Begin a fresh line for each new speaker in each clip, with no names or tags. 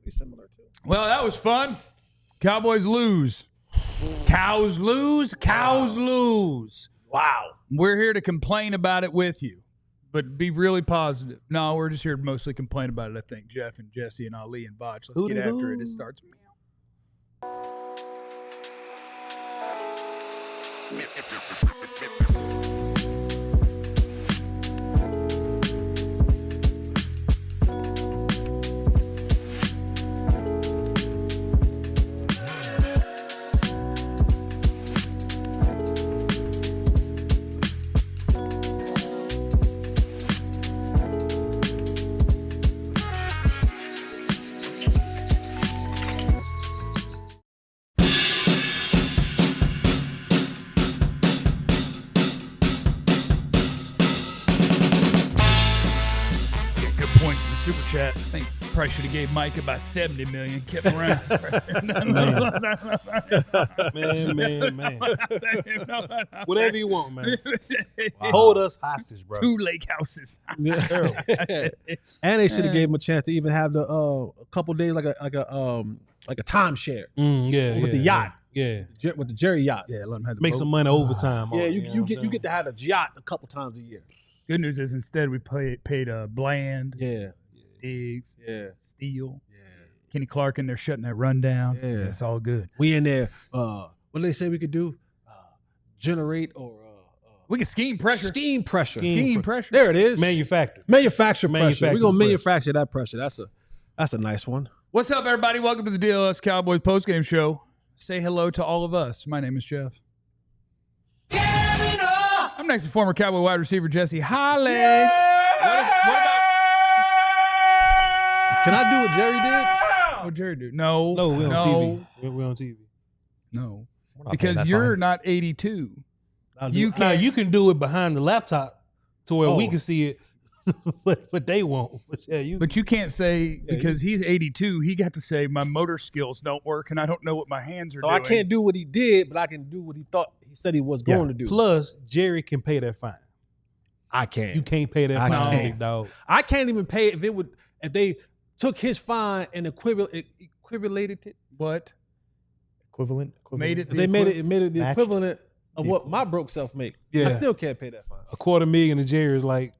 pretty similar too.
Well, that was fun. Cowboys lose. Cows lose. Cows lose.
Wow.
We're here to complain about it with you, but be really positive. No, we're just here to mostly complain about it, I think. Jeff and Jesse and Ali and Vach. Let's get after it. It starts. Super chat. I think probably should have gave Micah about 70 million. Kept around.
man. Whatever you want, man. Wow. Hold us hostage, bro.
2 lake houses.
And they should have gave him a chance to even have the a couple days like a timeshare. With the yacht.
Yeah.
With the Jerry yacht.
Yeah, let him have the
Make
boat.
some money overtime.
Yeah, you get to have a yacht a couple times a year.
Good news is instead we paid Bland.
Yeah.
Diggs.
Yeah.
Steele. Yeah. Kenny Clark in there shutting that run down.
Yeah.
It's all good.
We in there. What do they say we could do? Generate or
we can scheme pressure.
Scheme pressure.
There
it is.
Manufacture
pressure.
Manufacture
We're gonna manufacture that pressure. That's a nice one.
What's up, everybody? Welcome to the DLLS Cowboys postgame show. Say hello to all of us. My name is Jeff. I'm next to former Cowboy wide receiver Jesse Holly. What about?
Can I do what Jerry did?
What Jerry do? No,
we're on TV. We're on TV.
No, because you're not 82. You
can do it behind the laptop to where we can see it, but they won't.
But you can't say because he's 82. He got to say my motor skills don't work and I don't know what my hands are doing.
So I can't do what he did, but I can do what he thought he said he was going to do.
Plus, Jerry can pay that fine.
I can't.
You can't pay that fine, big dog.
I can't even pay it if they took his fine and equivalated it.
What?
Equivalent?
Made it.
They made it the
matched.
equivalent of what my broke self make.
Yeah.
I still can't pay that fine.
$250,000 to Jerry is like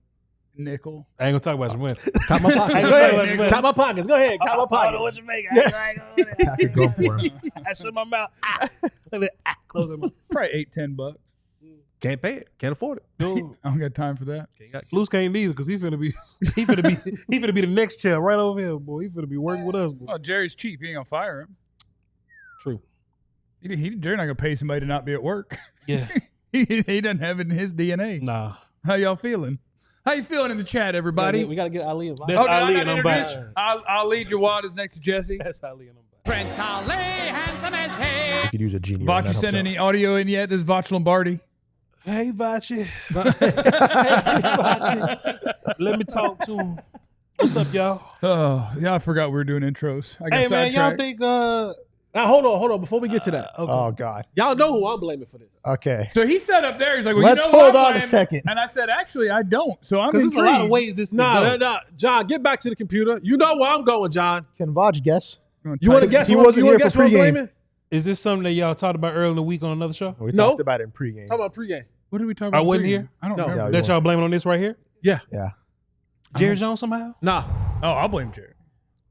Nickel.
I ain't gonna talk about your money.
Count my pockets. Count my pockets. Go ahead. Count my pockets.
I don't know what you make. I
can go for him.
I shut my mouth. Close my mouth.
Probably $8-10.
Can't pay it. Can't afford it.
Dude,
I don't got time for that.
Flus can't neither because he finna be the next chair right over here, boy. He finna be working with us, boy.
Oh, Jerry's cheap. You ain't gonna fire him.
True.
Jerry's not gonna pay somebody to not be at work.
Yeah.
he doesn't have it in his DNA.
Nah.
How y'all feeling? How you feeling in the chat, everybody?
We gotta get Ali involved.
That's Ali and I'm back.
Ali Jawad is next to Jesse.
That's Ali and I'm back.
Prince Ali, handsome as he.
You could use a genie.
Vach, you sent any audio in yet? This is Vach Lombardi.
Hey, Vachi. Let me talk to him. What's up, y'all?
Oh, yeah, I forgot we were doing intros. I got
Hey, man, y'all
sidetracked.
think
Now hold on. Before we get to that,
Oh, God.
y'all know who I'm blaming for this.
Okay.
So he sat up there. He's like, well,
Let's
you know
hold
what,
on a
man?
second.
And I said, actually, I don't. So I'm
because
intrigued.
there's a lot of ways this can go.
Nah, John, get back to the computer. You know where I'm going, John.
Can Vaj guess?
You want to guess?
He
You
wasn't
want to
here
guess
for
what I'm
pregame.
blaming?
Is this something that y'all talked about earlier in the week on another show?
We
No.
talked about it in pregame.
Talk about pregame.
What did we talk
I
about?
wasn't
pregame?
here?
I don't
No.
remember.
Yeah,
That y'all blaming on this right here?
Yeah.
Yeah.
Jerry Jones somehow?
Nah.
Oh, I'll blame Jerry.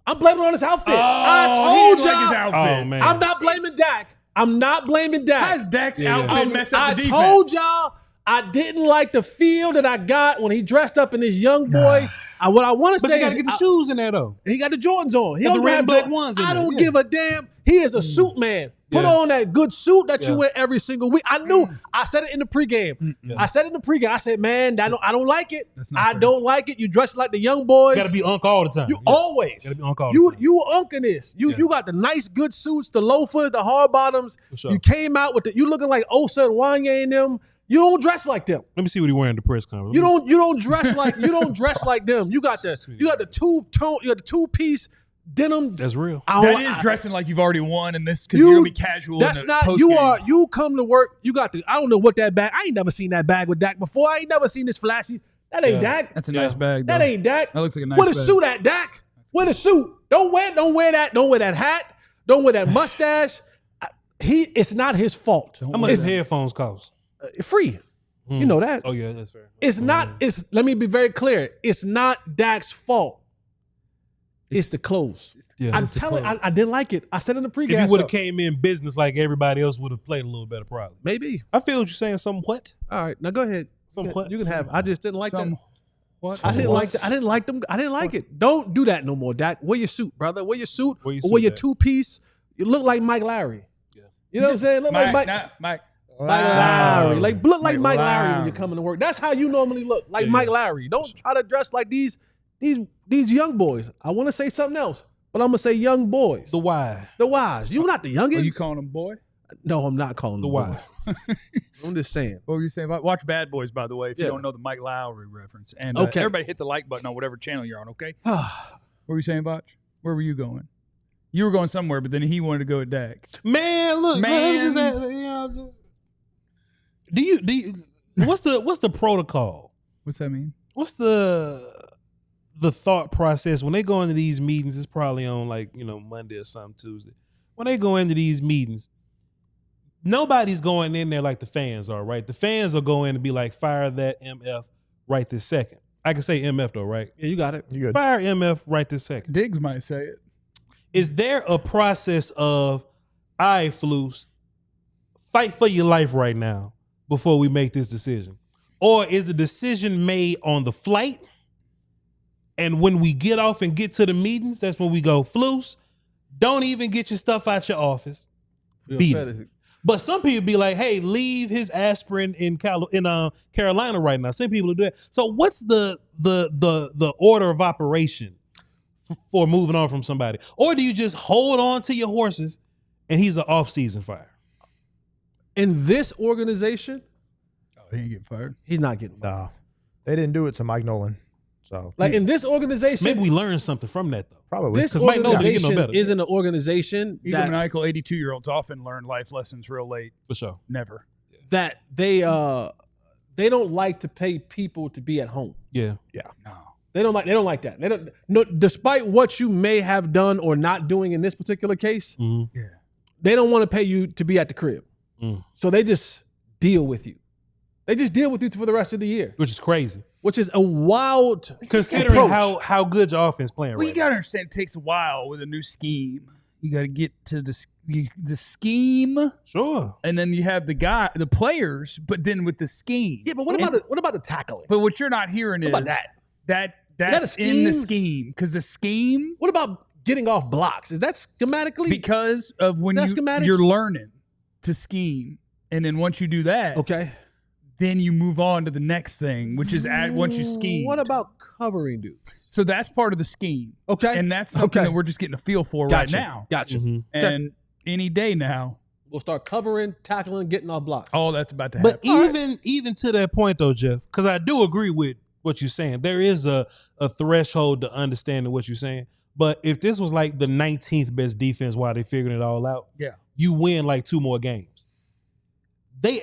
I'm blaming on his outfit.
Oh,
I
he
told
didn't like his
y'all.
outfit.
Oh, man.
I'm not blaming Dak. I'm not blaming Dak.
How's Dak's
Yeah.
outfit mess up
I
the defense?
told y'all I didn't like the feel that I got when he dressed up in this young boy. What I want to
But
say
you got
is
to get the shoes in there, though.
he got the Jordans on. He
Got
don't
the red
have
and black
Jordan-
ones in
I
there,
don't
yeah.
give a damn. He is a suit man. Put
Yeah.
on that good suit that you
Yeah.
wear every single week. I knew. I said it in the pregame.
Yeah.
I said it in the pregame. I said, man, I don't like it.
That's not
I
fair.
don't like it. You dress like the young boys.
You got to be unk all the time.
You
Yeah.
always.
Gotta be unk all the time.
You unking this.
Yeah.
You got the nice good suits, the loafers, the hard bottoms.
For sure.
You came out with you looking like Osa and Wanye and them. You don't dress like them.
Let me see what he wearing at the press conference.
You don't dress like them. You got the two-piece denim.
That's real.
That is dressing like you've already won in this because you're going to be casual.
That's
in the
not
postgame.
you come to work. You got I don't know what that bag. I ain't never seen that bag with Dak before. I ain't never seen this flashy. That ain't Dak.
That's a nice bag.
That
though.
ain't Dak.
That looks like a nice
What a
bag.
suit at Dak. Wear the suit. Don't wear that hat. Don't wear that mustache. It's not his fault.
How much does headphones cost?
Free. You know that.
Oh yeah, that's fair.
It's not. Let me be very clear. It's not Dak's fault. It's the clothes.
Yeah,
I'm telling. I didn't like it. I said in the pregame.
If he would have came in business like everybody else, would have played a little better, probably.
Maybe.
I feel what you're saying. Somewhat.
All right, now go ahead.
Somewhat.
You can have. I just didn't like that.
What?
I didn't like that. I didn't like them. I didn't like it. Don't do that no more, Dak. Wear your suit, brother. Wear your suit. Wear your
Dak.
two-piece. You look like Mike Lowry. Yeah. You know what I'm saying? Look like Mike Lowry. Like look like Mike Lowry when you're coming to work. That's how you normally look, like Mike Lowry. Don't try to dress like these young boys. I want to say something else, but I'm gonna say young boys.
The why?
You're not the youngest.
Are you calling them boy?
No, I'm not calling
the
them
why.
I'm just saying.
What were you saying? Watch Bad Boys, by the way, if you don't know the Mike Lowry reference. And everybody hit the like button on whatever channel you're on, okay? What were you saying, Botch? Where were you going? You were going somewhere, but then he wanted to go at Dak.
Man, look,
Man.
let me just, do you what's the protocol?
What's that mean?
What's the thought process when they go into these meetings? It's probably on Monday or something, Tuesday. When they go into these meetings, nobody's going in there like the fans are, right? The fans will go in and be like, fire that MF right this second. I can say MF though, right?
Yeah, you got it. You good.
Fire MF right this second.
Diggs might say it.
Is there a process of, all right, Flus, fight for your life right now before we make this decision? Or is the decision made on the flight? And when we get off and get to the meetings, that's when we go, Flus, don't even get your stuff out your office. Beat it. But some people be like, hey, leave his aspirin in Carolina right now. Some people do that. So what's the order of operation for moving on from somebody? Or do you just hold on to your horses and he's an off-season fire?
In this organization,
he ain't getting fired.
He's not getting fired.
No, they didn't do it to Mike Nolan. So
in this organization,
maybe we learned something from that though.
Probably
this organization isn't an organization that
maniacal 82-year-olds often learn life lessons real late.
For sure.
Never.
That they don't like to pay people to be at home.
Yeah.
No.
They don't like that. They don't. No, despite what you may have done or not doing in this particular case, they don't want to pay you to be at the crib. So they just deal with you. They just deal with you for the rest of the year,
which is crazy.
Which is a wild
considering
approach.
how good your offense playing.
Well, you gotta understand, it takes a while with a new scheme. You gotta get to the scheme,
sure,
and then you have the players, but then with the scheme.
Yeah, but what about the tackling?
But what you're not hearing is that's in the scheme, because the scheme.
What about getting off blocks? Is that schematically?
Because of when you're learning to scheme, and then once you do that,
okay.
Then you move on to the next thing, which is once you scheme.
What about covering dudes?
So that's part of the scheme.
Okay.
And that's something that we're just getting a feel for right now.
Gotcha.
Mm-hmm. And any day now,
we'll start covering, tackling, getting off blocks.
Oh, that's about to happen.
But even to that point though, Jeff, because I do agree with what you're saying. There is a threshold to understanding what you're saying. But if this was like the 19th best defense while they figuring it all out, you win like 2 more games. They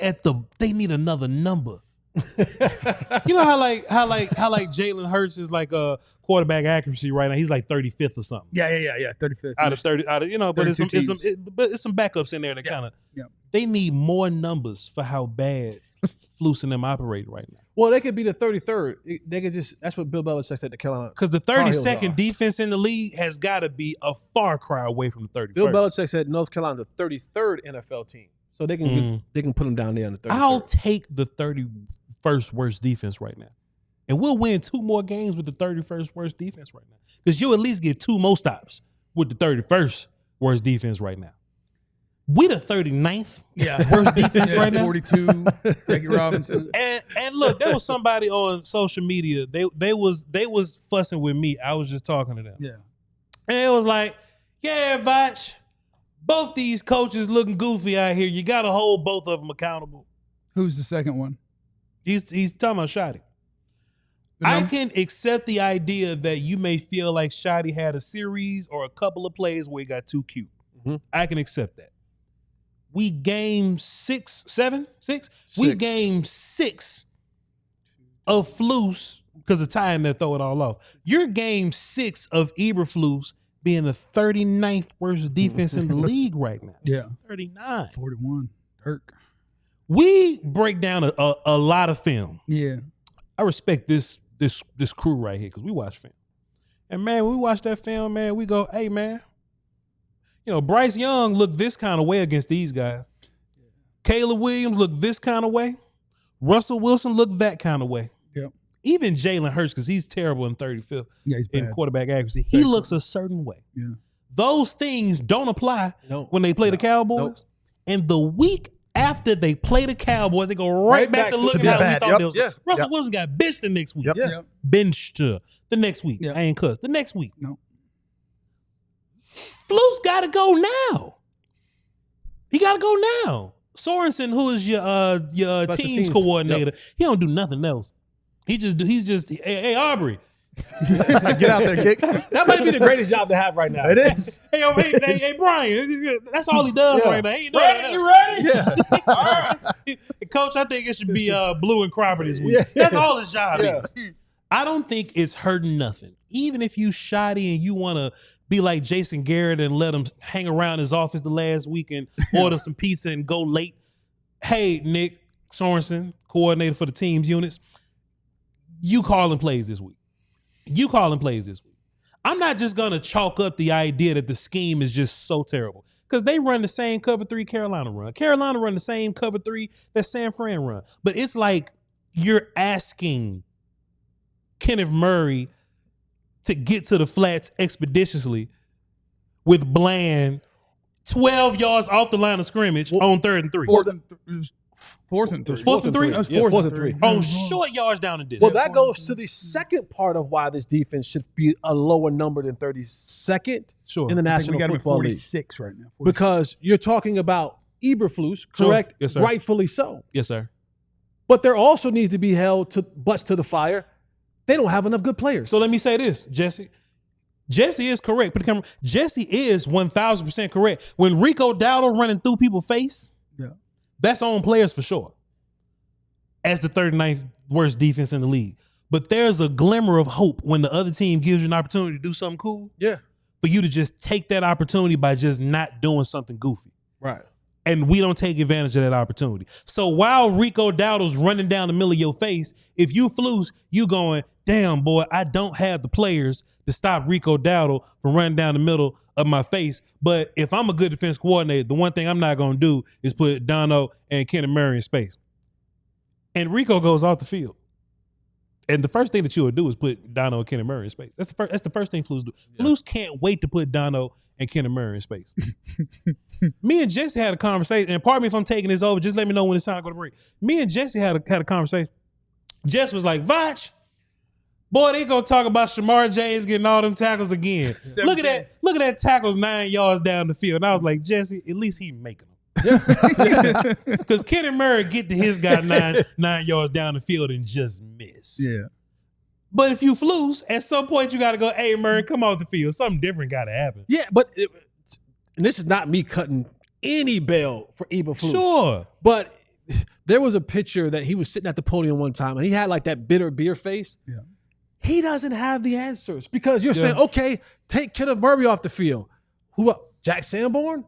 need another number. You know how Jalen Hurts is like a quarterback accuracy right now. He's like 35th or something.
Yeah. 35th
Out of 30, but it's some backups in there that kind of. Yeah. They need more numbers for how bad Flus and them operate right now.
Well, they could be the 33rd. They could just. That's what Bill Belichick said to Carolina.
Because the 32nd defense in the league has got to be a far cry away from the 31st.
Bill Belichick said North Carolina's the 33rd NFL team. So they can put them down there on the 33rd.
I'll take the 31st worst defense right now. And we'll win 2 more games with the 31st worst defense right now. Because you'll at least get 2 more stops with the 31st worst defense right now. We the 39th worst defense right now.
42, Jackie Robinson.
And look, there was somebody on social media. They was fussing with me. I was just talking to them.
Yeah.
And it was like, yeah, Vach, both these coaches looking goofy out here. You got to hold both of them accountable.
Who's the second one?
He's talking about Schotty. I can accept the idea that you may feel like Schotty had a series or a couple of plays where he got too cute. Mm-hmm. I can accept that. We game 6. We game 6 of Flus because the tie in there throw it all off. Your game 6 of Eberflus being the 39th worst defense in the league right now.
Yeah.
39.
41. Dirk.
We break down a lot of film.
Yeah.
I respect this crew right here because we watch film. And, man, when we watch that film, man, we go, hey, man, you know, Bryce Young looked this kind of way against these guys. Caleb Williams looked this kind of way. Russell Wilson looked that kind of way.
Yep.
Even Jalen Hurts, because he's terrible in 35th in quarterback accuracy, he looks a certain way.
Yeah.
Those things don't apply when they play the Cowboys. And the week after they play the Cowboys, they go right back to looking how we thought they was. Russell Wilson got benched the next week. Benched the next week. I ain't cussed. The next week.
No.
Flus got to go now. He got to go now. Sorensen, who is your teams coordinator, he don't do nothing else. He's just hey Aubrey.
Get out there, kick.
That might be the greatest job to have right now.
It is.
Hey, Brian. That's all he does right now. He ain't doing
Brian, you ready?
Yeah.
All right.
Coach, I think it should be blue and cropper this week. That's all his job is. I don't think it's hurting nothing. Even if you Schotty and you want to be like Jason Garrett and let him hang around his office the last week and order some pizza and go late. Hey, Nick Sorensen, coordinator for the team's units, you calling plays this week. I'm not just going to chalk up the idea that the scheme is just so terrible because they run the same cover 3 Carolina run. Carolina run the same cover 3 that San Fran run. But it's like you're asking Kenneth Murray to get to the flats expeditiously with Bland 12 yards off the line of scrimmage on 3rd and 3.
Fourth and 3.
Fourth and 3.
On short yards down the distance.
Well, that goes to the second part of why this defense should be a lower number than 32nd in the National Football League.
46 right now. 46.
Because you're talking about Eberflus, correct?
Yes, sir.
Rightfully so.
Yes, sir.
But there also needs to be held to butts to the fire. They don't have enough good players.
So let me say this, Jesse. Jesse is correct. Jesse is 1,000% correct. When Rico Dowdle running through people's face, that's on players for sure. As the 39th worst defense in the league. But there's a glimmer of hope when the other team gives you an opportunity to do something cool.
Yeah.
For you to just take that opportunity by just not doing something goofy.
Right.
And we don't take advantage of that opportunity. So while Rico Dowdle's running down the middle of your face, if you Flus, you going, damn, boy, I don't have the players to stop Rico Dowdle from running down the middle of my face. But if I'm a good defense coordinator, the one thing I'm not going to do is put Dono and Kenneth Murray in space. And Rico goes off the field. And the first thing that you would do is put Dono and Kenneth Murray in space. That's the first thing Flus do. Yeah. Flus can't wait to put Dono and Kenneth Murray in space. Me and Jesse had a conversation, and pardon me if I'm taking this over, just let me know when it's time to go to break. Me and Jesse had a conversation. Jess was like, Vach, boy, they gonna talk about Shamar James getting all them tackles again. 17. Look at that tackles 9 yards down the field. And I was like, Jesse, at least he making them. Because Kenneth Murray get to his guy 9 yards down the field and just miss.
Yeah.
But if you Flus, at some point you got to go, hey, Murray, come off the field. Something different got to happen.
Yeah, but and this is not me cutting any bail for Eberflus.
Sure.
But there was a picture that he was sitting at the podium one time, and he had like that bitter beer face. Yeah. He doesn't have the answers because you're saying, okay, take Kenneth Murray off the field. Who? Jack Sanborn?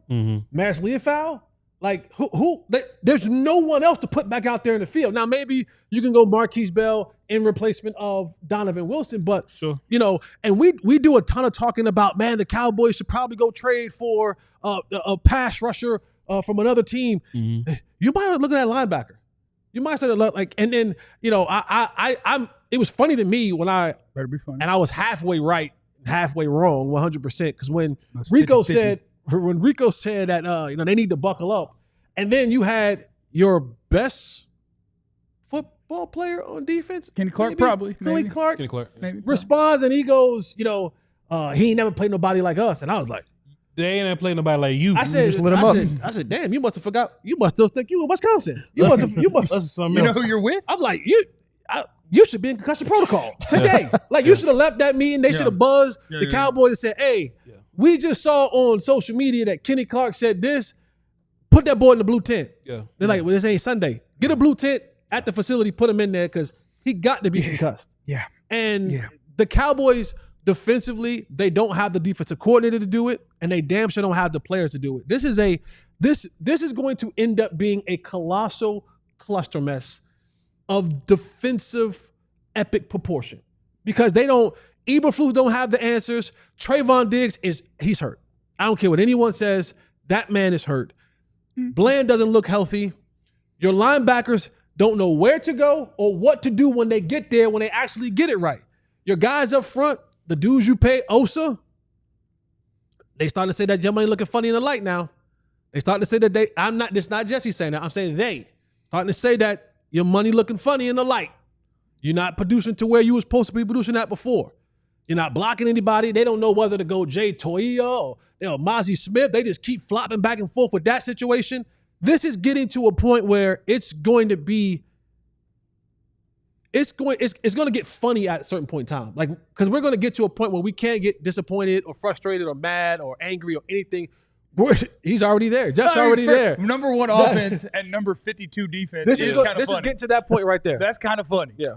Maris Leofow? Like, who? There's no one else to put back out there in the field. Now, maybe you can go Marquise Bell in replacement of Donovan Wilson, but, you know, and we do a ton of talking about, man, the Cowboys should probably go trade for a pass rusher from another team. You might look at that linebacker. You might say, like, and then, you know, I'm. It was funny to me when
better be funny,
and I was halfway right, halfway wrong, 100%. Because when Rico said that you know, they need to buckle up, and then you had your best football player on defense,
Kenny Clark, probably.
Kenny Clark
maybe
responds, and he goes, you know, he ain't never played nobody like us, and I was like,
they ain't never played nobody like you.
I said,
just lit him up.
I said, damn, you must have forgot. You must still think you in Wisconsin. You must.
You
know who you're with?
I'm like, you should be in concussion protocol today. Like, you should have left that meeting. They should have buzzed the Cowboys and said, hey, we just saw on social media that Kenny Clark said this. Put that boy in the blue tent. They're like, well, this ain't Sunday. Get a blue tent at the facility, put him in there because he got to be concussed. And the Cowboys defensively, they don't have the defensive coordinator to do it, and they damn sure don't have the players to do it. This is going to end up being a colossal cluster mess of defensive epic proportion because Eberflus don't have the answers. Trayvon Diggs he's hurt. I don't care what anyone says. That man is hurt. Bland doesn't look healthy. Your linebackers don't know where to go or what to do when they get there, when they actually get it right. Your guys up front, the dudes you pay, Osa, they starting to say that your money looking funny in the light now. They starting to say that it's not Jesse saying that. I'm saying they starting to say that your money looking funny in the light. You're not producing to where you were supposed to be producing at before. You're not blocking anybody. They don't know whether to go Jay Toia or Mozzie Smith. They just keep flopping back and forth with that situation. This is getting to a point where it's going to get funny at a certain point in time. Like, because we're going to get to a point where we can't get disappointed or frustrated or mad or angry or anything. He's already there. Jeff's already there.
Number 1 offense and number 52 defense.
This is getting to that point right there.
That's kind of funny.
Yeah.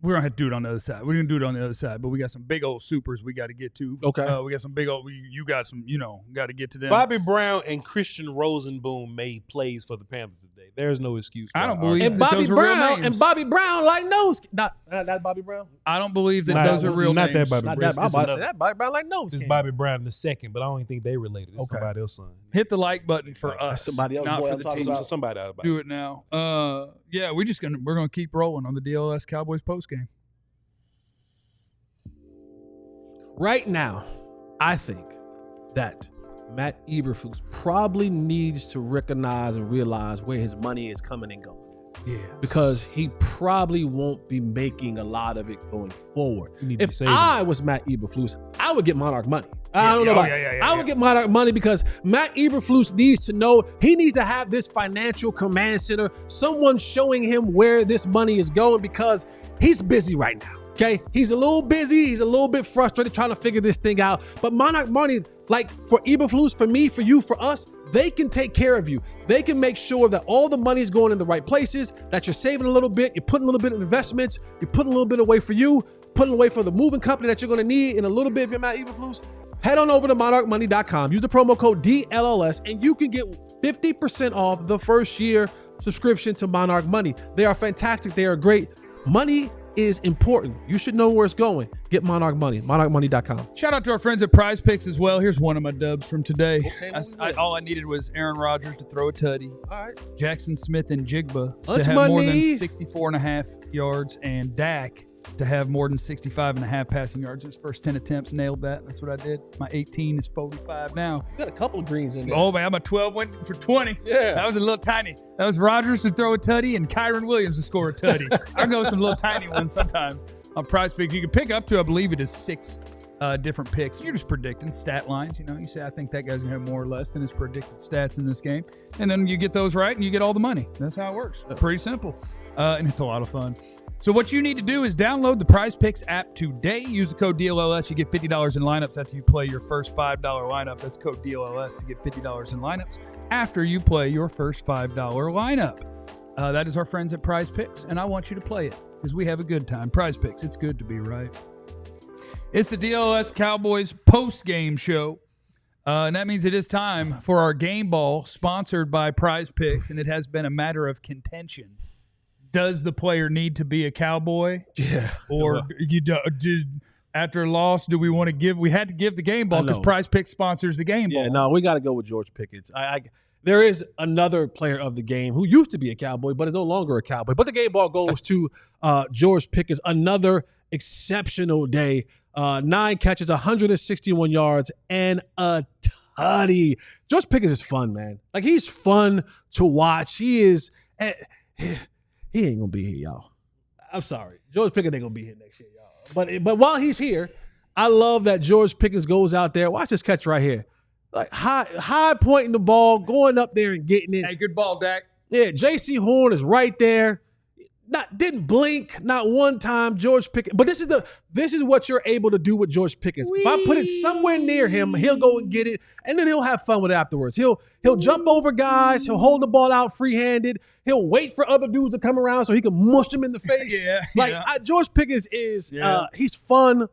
We're going to have to do it on the other side. We're going to do it on the other side, but we got some big old supers we got to get to.
Okay.
We got some big old, you got some, got to get to them.
Bobby Brown and Christian Rosenboom made plays for the Panthers today. There's no excuse.
I don't believe
and
that those are real names.
And Bobby Brown like knows. Not Bobby Brown.
I don't believe that those are real
names.
Not that
Bobby Brown.
I'm about to say that Bobby Brown like knows.
It's Bobby Brown the second, but I don't even think they related. It's somebody else's son.
Hit the like button for us.
Somebody else.
Not for the team.
Somebody out about
do it now. We're gonna keep rolling on the DLLS Cowboys postgame.
Right now, I think that Matt Eberflus probably needs to recognize and realize where his money is coming and going.
Yeah.
Because he probably won't be making a lot of it going forward. If I was Matt Eberflus, I would get Monarch money. I don't know about I would get Monarch money because Matt Eberflus needs to know he needs to have this financial command center, someone showing him where this money is going because he's busy right now. Okay, he's a little busy. He's a little bit frustrated trying to figure this thing out. But Monarch money, like for Eberflus, for me, for you, for us, they can take care of you. They can make sure that all the money is going in the right places, that you're saving a little bit, you're putting a little bit in investments, you're putting a little bit away for you, putting away for the moving company that you're going to need in a little bit if you're Matt Eberflus. Head on over to monarchmoney.com. Use the promo code DLLS, and you can get 50% off the first year subscription to Monarch Money. They are fantastic. They are great. Money is important. You should know where it's going. Get Monarch Money. MonarchMoney.com.
Shout out to our friends at PrizePicks as well. Here's one of my dubs from today. Okay, all I needed was Aaron Rodgers to throw a tutty. All right. Jackson Smith and Jigba to have more than 64.5 yards, and Dak to have more than 65.5 passing yards. His first 10 attempts, nailed that. That's what I did. My 18 is 45 now.
You got a couple of greens in there.
Oh, man, my 12 went for 20.
Yeah.
That was a little tiny. That was Rodgers to throw a tutty and Kyron Williams to score a tutty. I go with some little tiny ones sometimes on PrizePicks. You can pick up to, I believe it is 6 different picks. You're just predicting stat lines. You say, I think that guy's going to have more or less than his predicted stats in this game. And then you get those right and you get all the money. That's how it works. Pretty simple. And it's a lot of fun. So what you need to do is download the PrizePicks app today. Use the code DLLS. You get $50 in lineups after you play your first $5 lineup. That's code DLLS to get $50 in lineups after you play your first $5 lineup. That is our friends at PrizePicks, and I want you to play it because we have a good time. PrizePicks, it's good to be right. It's the DLLS Cowboys post-game show, and that means it is time for our game ball sponsored by PrizePicks, and it has been a matter of contention. Does the player need to be a Cowboy?
Yeah.
Or after a loss, do we want to give? We had to give the game ball because PrizePicks sponsors the game ball.
Yeah, no, we got to go with George Pickens. There is another player of the game who used to be a Cowboy, but is no longer a Cowboy. But the game ball goes to George Pickens. Another exceptional day. 9 catches, 161 yards, and a tutty. George Pickens is fun, man. Like, he's fun to watch. He is. He ain't gonna be here, y'all. I'm sorry. George Pickens ain't gonna be here next year, y'all. But while he's here, I love that George Pickens goes out there. Watch this catch right here. Like high pointing the ball, going up there and getting it.
Hey, good ball, Dak.
Yeah, J.C. Horn is right there. didn't blink not one time. George Pickens, but this is what you're able to do with George Pickens. If I put it somewhere near him, he'll go and get it, and then he'll have fun with it afterwards. He'll jump over guys. He'll hold the ball out free-handed. He'll wait for other dudes to come around so he can mush them in the face. George Pickens is he's fun.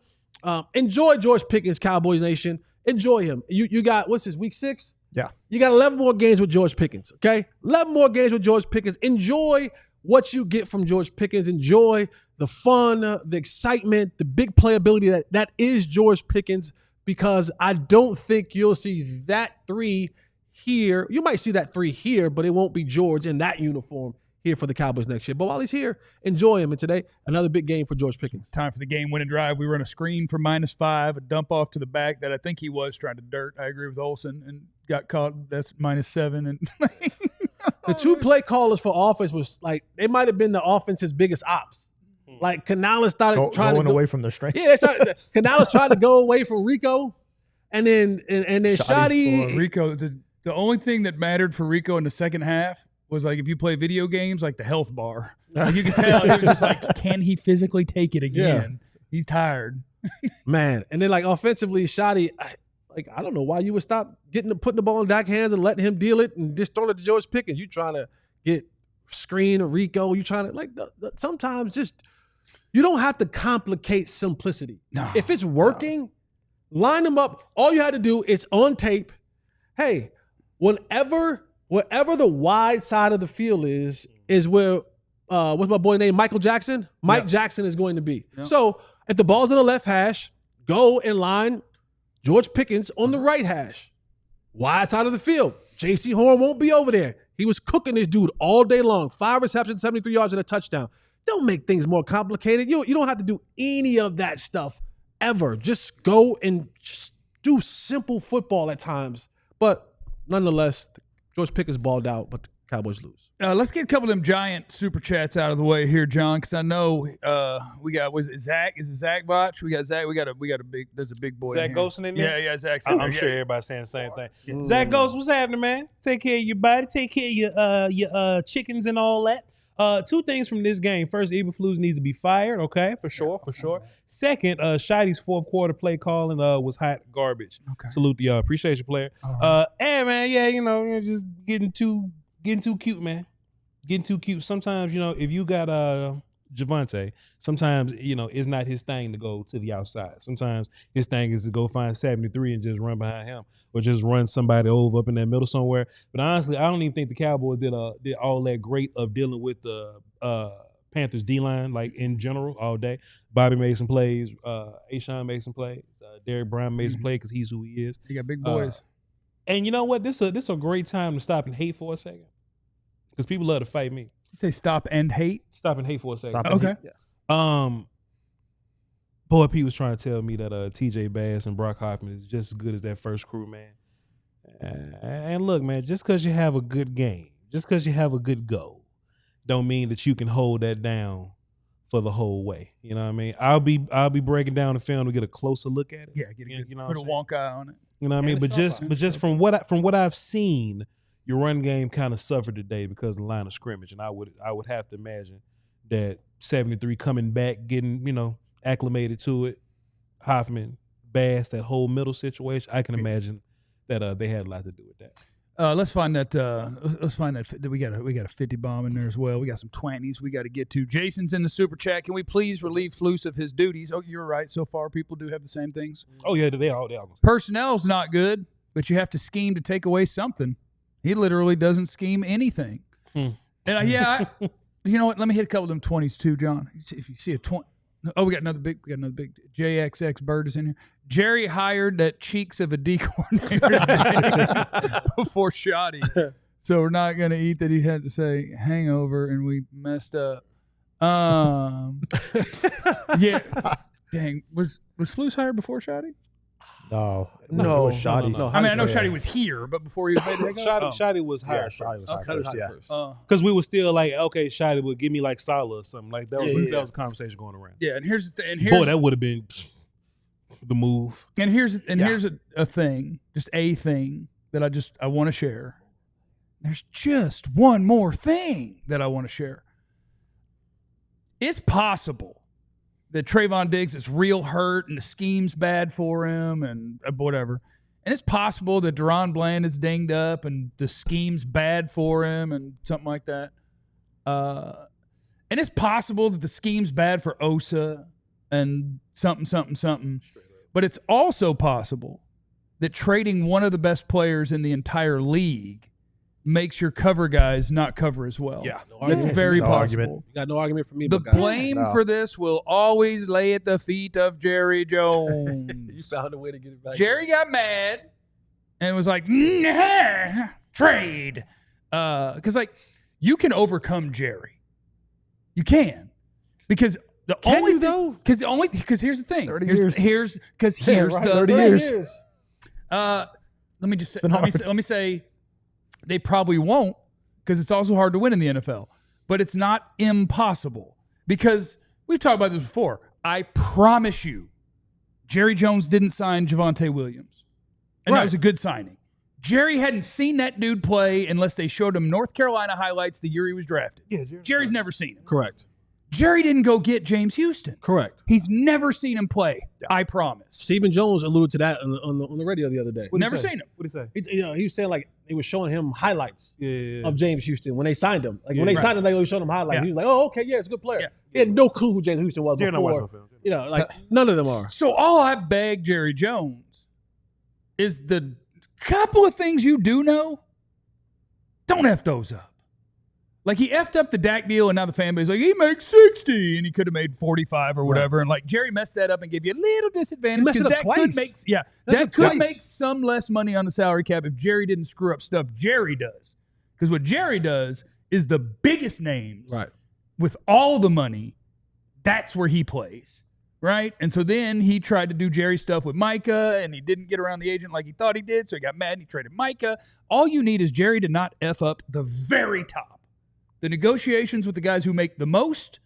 Enjoy George Pickens, Cowboys Nation. Enjoy him. You got, what's this, week 6?
Yeah.
You got 11 more games with George Pickens, okay? 11 more games with George Pickens. Enjoy what you get from George Pickens. Enjoy the fun, the excitement, the big playability that is George Pickens, because I don't think you'll see that 3 here. You might see that 3 here, but it won't be George in that uniform here for the Cowboys next year. But while he's here, enjoy him. And today, another big game for George Pickens.
Time for the game-winning drive. We run a screen for -5, a dump off to the back that I think he was trying to dirt. I agree with Olsen, and got caught. That's -7. And
the 2 play callers for offense was like, they might have been the offense's biggest ops. Like Canales started going
away from their strengths.
Yeah, Canales tried to go away from Rico, and then Schotty.
Rico, the only thing that mattered for Rico in the second half was like, if you play video games, like the health bar. Like you could tell he was just like, can he physically take it again? Yeah. He's tired.
Man. And then like offensively, Schotty, I don't know why you would stop putting the ball in Dak's hands and letting him deal it and just throwing it to George Pickens. You trying to get screen or Rico. You trying to sometimes just, you don't have to complicate simplicity. No, if it's working, line them up. All you had to do is on tape. Hey, whatever the wide side of the field is where what's my boy name? Michael Jackson? Mike Jackson is going to be. Yep. So if the ball's in the left hash, go and line George Pickens on the right hash. Wide side of the field. J.C. Horn won't be over there. He was cooking this dude all day long. 5 receptions, 73 yards, and a touchdown. Don't make things more complicated. You don't have to do any of that stuff ever. Just go and just do simple football at times. But nonetheless, George Pickens balled out, but the Cowboys lose.
Let's get a couple of them giant super chats out of the way here, John, because I know we got, was it Zach? Is it Zach Botch? We got Zach. We got a big. There's a big boy.
Zach Ghostin in there.
Yeah, Zach's.
I'm sure everybody's saying the same thing. Yeah. Zach Ghost, what's happening, man? Take care of your body. Take care of your chickens and all that. 2 things from this game. First, Eberflus needs to be fired. Okay, for sure. Second, Schotty's 4th quarter play calling was hot garbage. Okay. Salute to y'all. Appreciate you, player. Right. And man, you're just getting too cute, man. Getting too cute. Sometimes, if you got Javonte, sometimes, it's not his thing to go to the outside. Sometimes his thing is to go find 73 and just run behind him, or just run somebody over up in that middle somewhere. But honestly, I don't even think the Cowboys did all that great of dealing with the Panthers D-line, like in general, all day. Bobby made some plays. Ashawn made some plays. Derek Brown made some plays because he's who he is.
You got big boys.
And you know what? This a great time to stop and hate for a second, because people love to fight me.
You say stop and hate?
Stop and hate for a second.
Okay.
Yeah. Boy P was trying to tell me that TJ Bass and Brock Hoffman is just as good as that first crew, man. And look, man, just because you have a good game, just because you have a good goal, don't mean that you can hold that down for the whole way. You know what I mean? I'll be breaking down the film to get a closer look at it.
Yeah, put a wonk eye on it.
You know what I mean? But just from what I've seen, your run game kind of suffered today because of the line of scrimmage, and I would have to imagine that 73 coming back, getting acclimated to it, Hoffman, Bass, that whole middle situation. I can imagine that they had a lot to do with that.
Let's find that. Let's find that. We got a 50 bomb in there as well. We got some 20s we got to get to. Jason's in the super chat. Can we please relieve Flus of his duties? Oh, you're right. So far, people do have the same things.
Oh yeah, they all.
Personnel's not good, but you have to scheme to take away something. He literally doesn't scheme anything. And you know what? Let me hit a couple of them 20s too, John. If you see a 20, we got another big. JXX Bird is in here. Jerry hired that cheeks of a D coordinator before Schotty, so we're not gonna eat that. He had to say hangover, and we messed up. Yeah, dang. Was Flus hired before Schotty?
No, it was Schotty.
No, I mean, I know Schotty was here, but before he was made
Schotty was hired.
Yeah, Schotty was hired first. Yeah,
because we were still like, okay, Schotty would give me like Salah or something like that. That was a conversation going around.
Yeah, and here's
boy, that would have been the move.
And here's a thing, just a thing that I want to share. There's just one more thing that I want to share. it's possible that Trayvon Diggs is real hurt and the scheme's bad for him and whatever. And it's possible that Deron Bland is dinged up and the scheme's bad for him and something like that. And it's possible that the scheme's bad for Osa and something. But it's also possible that trading one of the best players in the entire league makes your cover guys not cover as well.
Yeah.
It's very possible.
Argument.
You got no argument for me.
The blame for this will always lay at the feet of Jerry Jones.
You found a way to get it back.
Jerry got mad and was like, trade. Because, like, you can overcome Jerry. You can. Because the
Can
only
you,
thing,
though?
Because here's the thing.
30
Here's
years.
Right,
the
30 years.
let me just say, let me say they probably won't, because it's also hard to win in the NFL. But it's not impossible, because we've talked about this before. I promise you, Jerry Jones didn't sign Javonte Williams. And that was a good signing. Jerry hadn't seen that dude play unless they showed him North Carolina highlights the year he was drafted.
Yeah,
Jerry's never seen him.
Correct.
Jerry didn't go get James Houston.
Correct.
He's never seen him play. Yeah. I promise.
Stephen Jones alluded to that on the radio the other day.
Never seen him.
What did he say?
He was saying, like, they were showing him highlights
Yeah.
of James Houston when they signed him. Like, when they signed him, they were showing him highlights.
Yeah.
He was like, oh, okay, yeah, it's a good player.
Yeah.
He had no clue who James Houston was
Jerry
before.
don't watch no film.
You know, like, none of them are.
So all I beg Jerry Jones is the couple of things you do know, don't F those up. Like, he effed up the Dak deal, and now the fan base is like, he makes 60, and he could have made 45 or whatever. Right. And, like, Jerry messed that up and gave you a little disadvantage.
He messed it up twice.
Dak could make some less money on the salary cap if Jerry didn't screw up stuff Jerry does. Because what Jerry does is the biggest names with all the money, that's where he plays. Right? And so then he tried to do Jerry stuff with Micah, and he didn't get around the agent like he thought he did, so he got mad and he traded Micah. All you need is Jerry to not F up the very top. The negotiations with the guys who make the most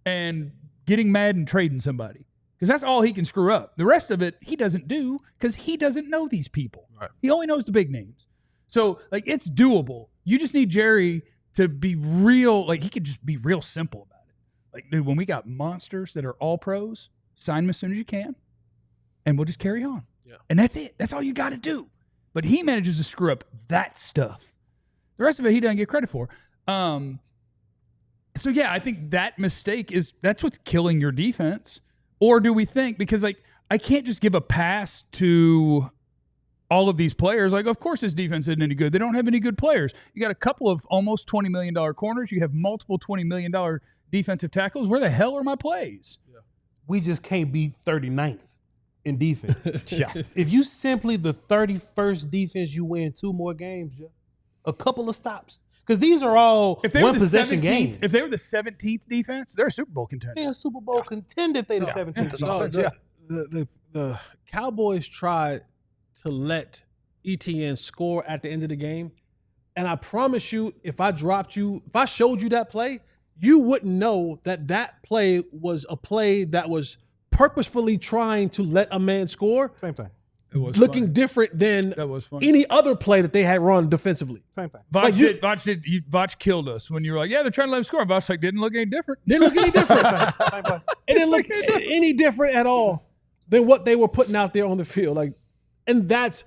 and getting mad and trading somebody. Because that's all he can screw up. The rest of it, he doesn't do because he doesn't know these people. Right. He only knows the big names. So, like, it's doable. You just need Jerry to be real. Like, he could just be real simple about it. Like, dude, when we got monsters that are all pros, sign them as soon as you can, and we'll just carry on. Yeah. And that's it. That's all you got to do. But he manages to screw up that stuff. The rest of it, he doesn't get credit for. So yeah, I think that mistake that's what's killing your defense. Or do we think, because, like, I can't just give a pass to all of these players. Like, of course his defense isn't any good. They don't have any good players. You got a couple of almost $20 million corners. You have multiple $20 million defensive tackles. Where the hell are my plays?
Yeah. We just can't be 39th in defense. Yeah. If you simply the 31st defense, you win 2 more games, a couple of stops. Because these are all one-possession games.
If they were the 17th defense, they're a Super Bowl contender.
They're a Super Bowl contender if they're the 17th.
The Cowboys tried to let ETN score at the end of the game. And I promise you, if I showed you that play, you wouldn't know that play was a play that was purposefully trying to let a man score.
Same thing.
It was looking different than any other play that they had run defensively.
Same thing.
Vach killed us when you were like, yeah, they're trying to let him score. Vach like, didn't look any different.
Didn't look any different. It didn't look any different at all than what they were putting out there on the field. Like, and that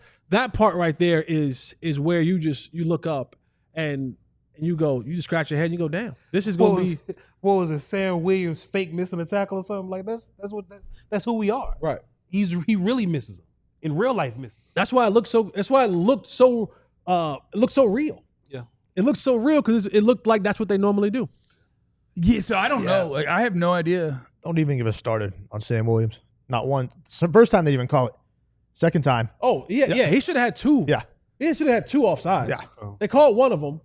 part right there is where you look up and you just scratch your head and you go, damn, this is going to be.
What was it? Sam Williams fake missing a tackle or something like that's who we are.
Right.
He really misses them. In real life,
that's why it looked so real. Yeah, it looked so real because it looked like that's what they normally do.
Yeah, so I don't know. Like, I have no idea.
Don't even get us started on Sam Williams. Not one. It's the first time they even call it. Second time.
Oh yeah. He should have had 2.
Yeah,
he should have had 2 offsides.
Yeah,
they called one of them,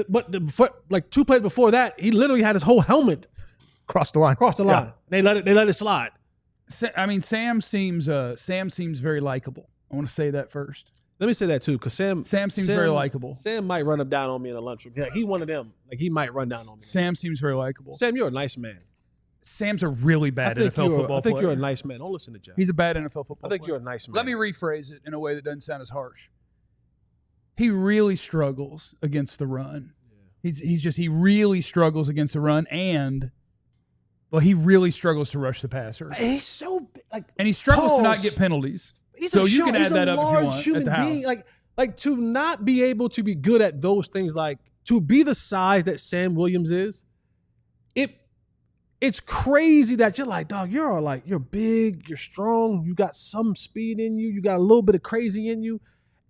but like 2 plays before that, he literally had his whole helmet
cross the line.
Yeah. They let it slide.
I mean, Sam seems very likable. I want to say that first.
Let me say that too, because Sam
seems very likable.
Sam might run up down on me in a lunchroom. Yeah, he's one of them. Like, he might run down on me.
Sam seems very likable.
Sam, you're a nice man.
Sam's a really bad NFL football player.
I think you're a nice man. Don't listen to Jeff.
He's a bad NFL football player.
I think you're a nice man.
Let me rephrase it in a way that doesn't sound as harsh. He really struggles against the run. Yeah. He really struggles against the run, and Well, he really struggles to rush the passer.
He's so
and he struggles to not get penalties. So you can add that up if you want at the house.
Like to not be able to be good at those things, like to be the size that Sam Williams is, it's crazy that you're like, dog, you're big, you're strong, you got some speed in you, you got a little bit of crazy in you,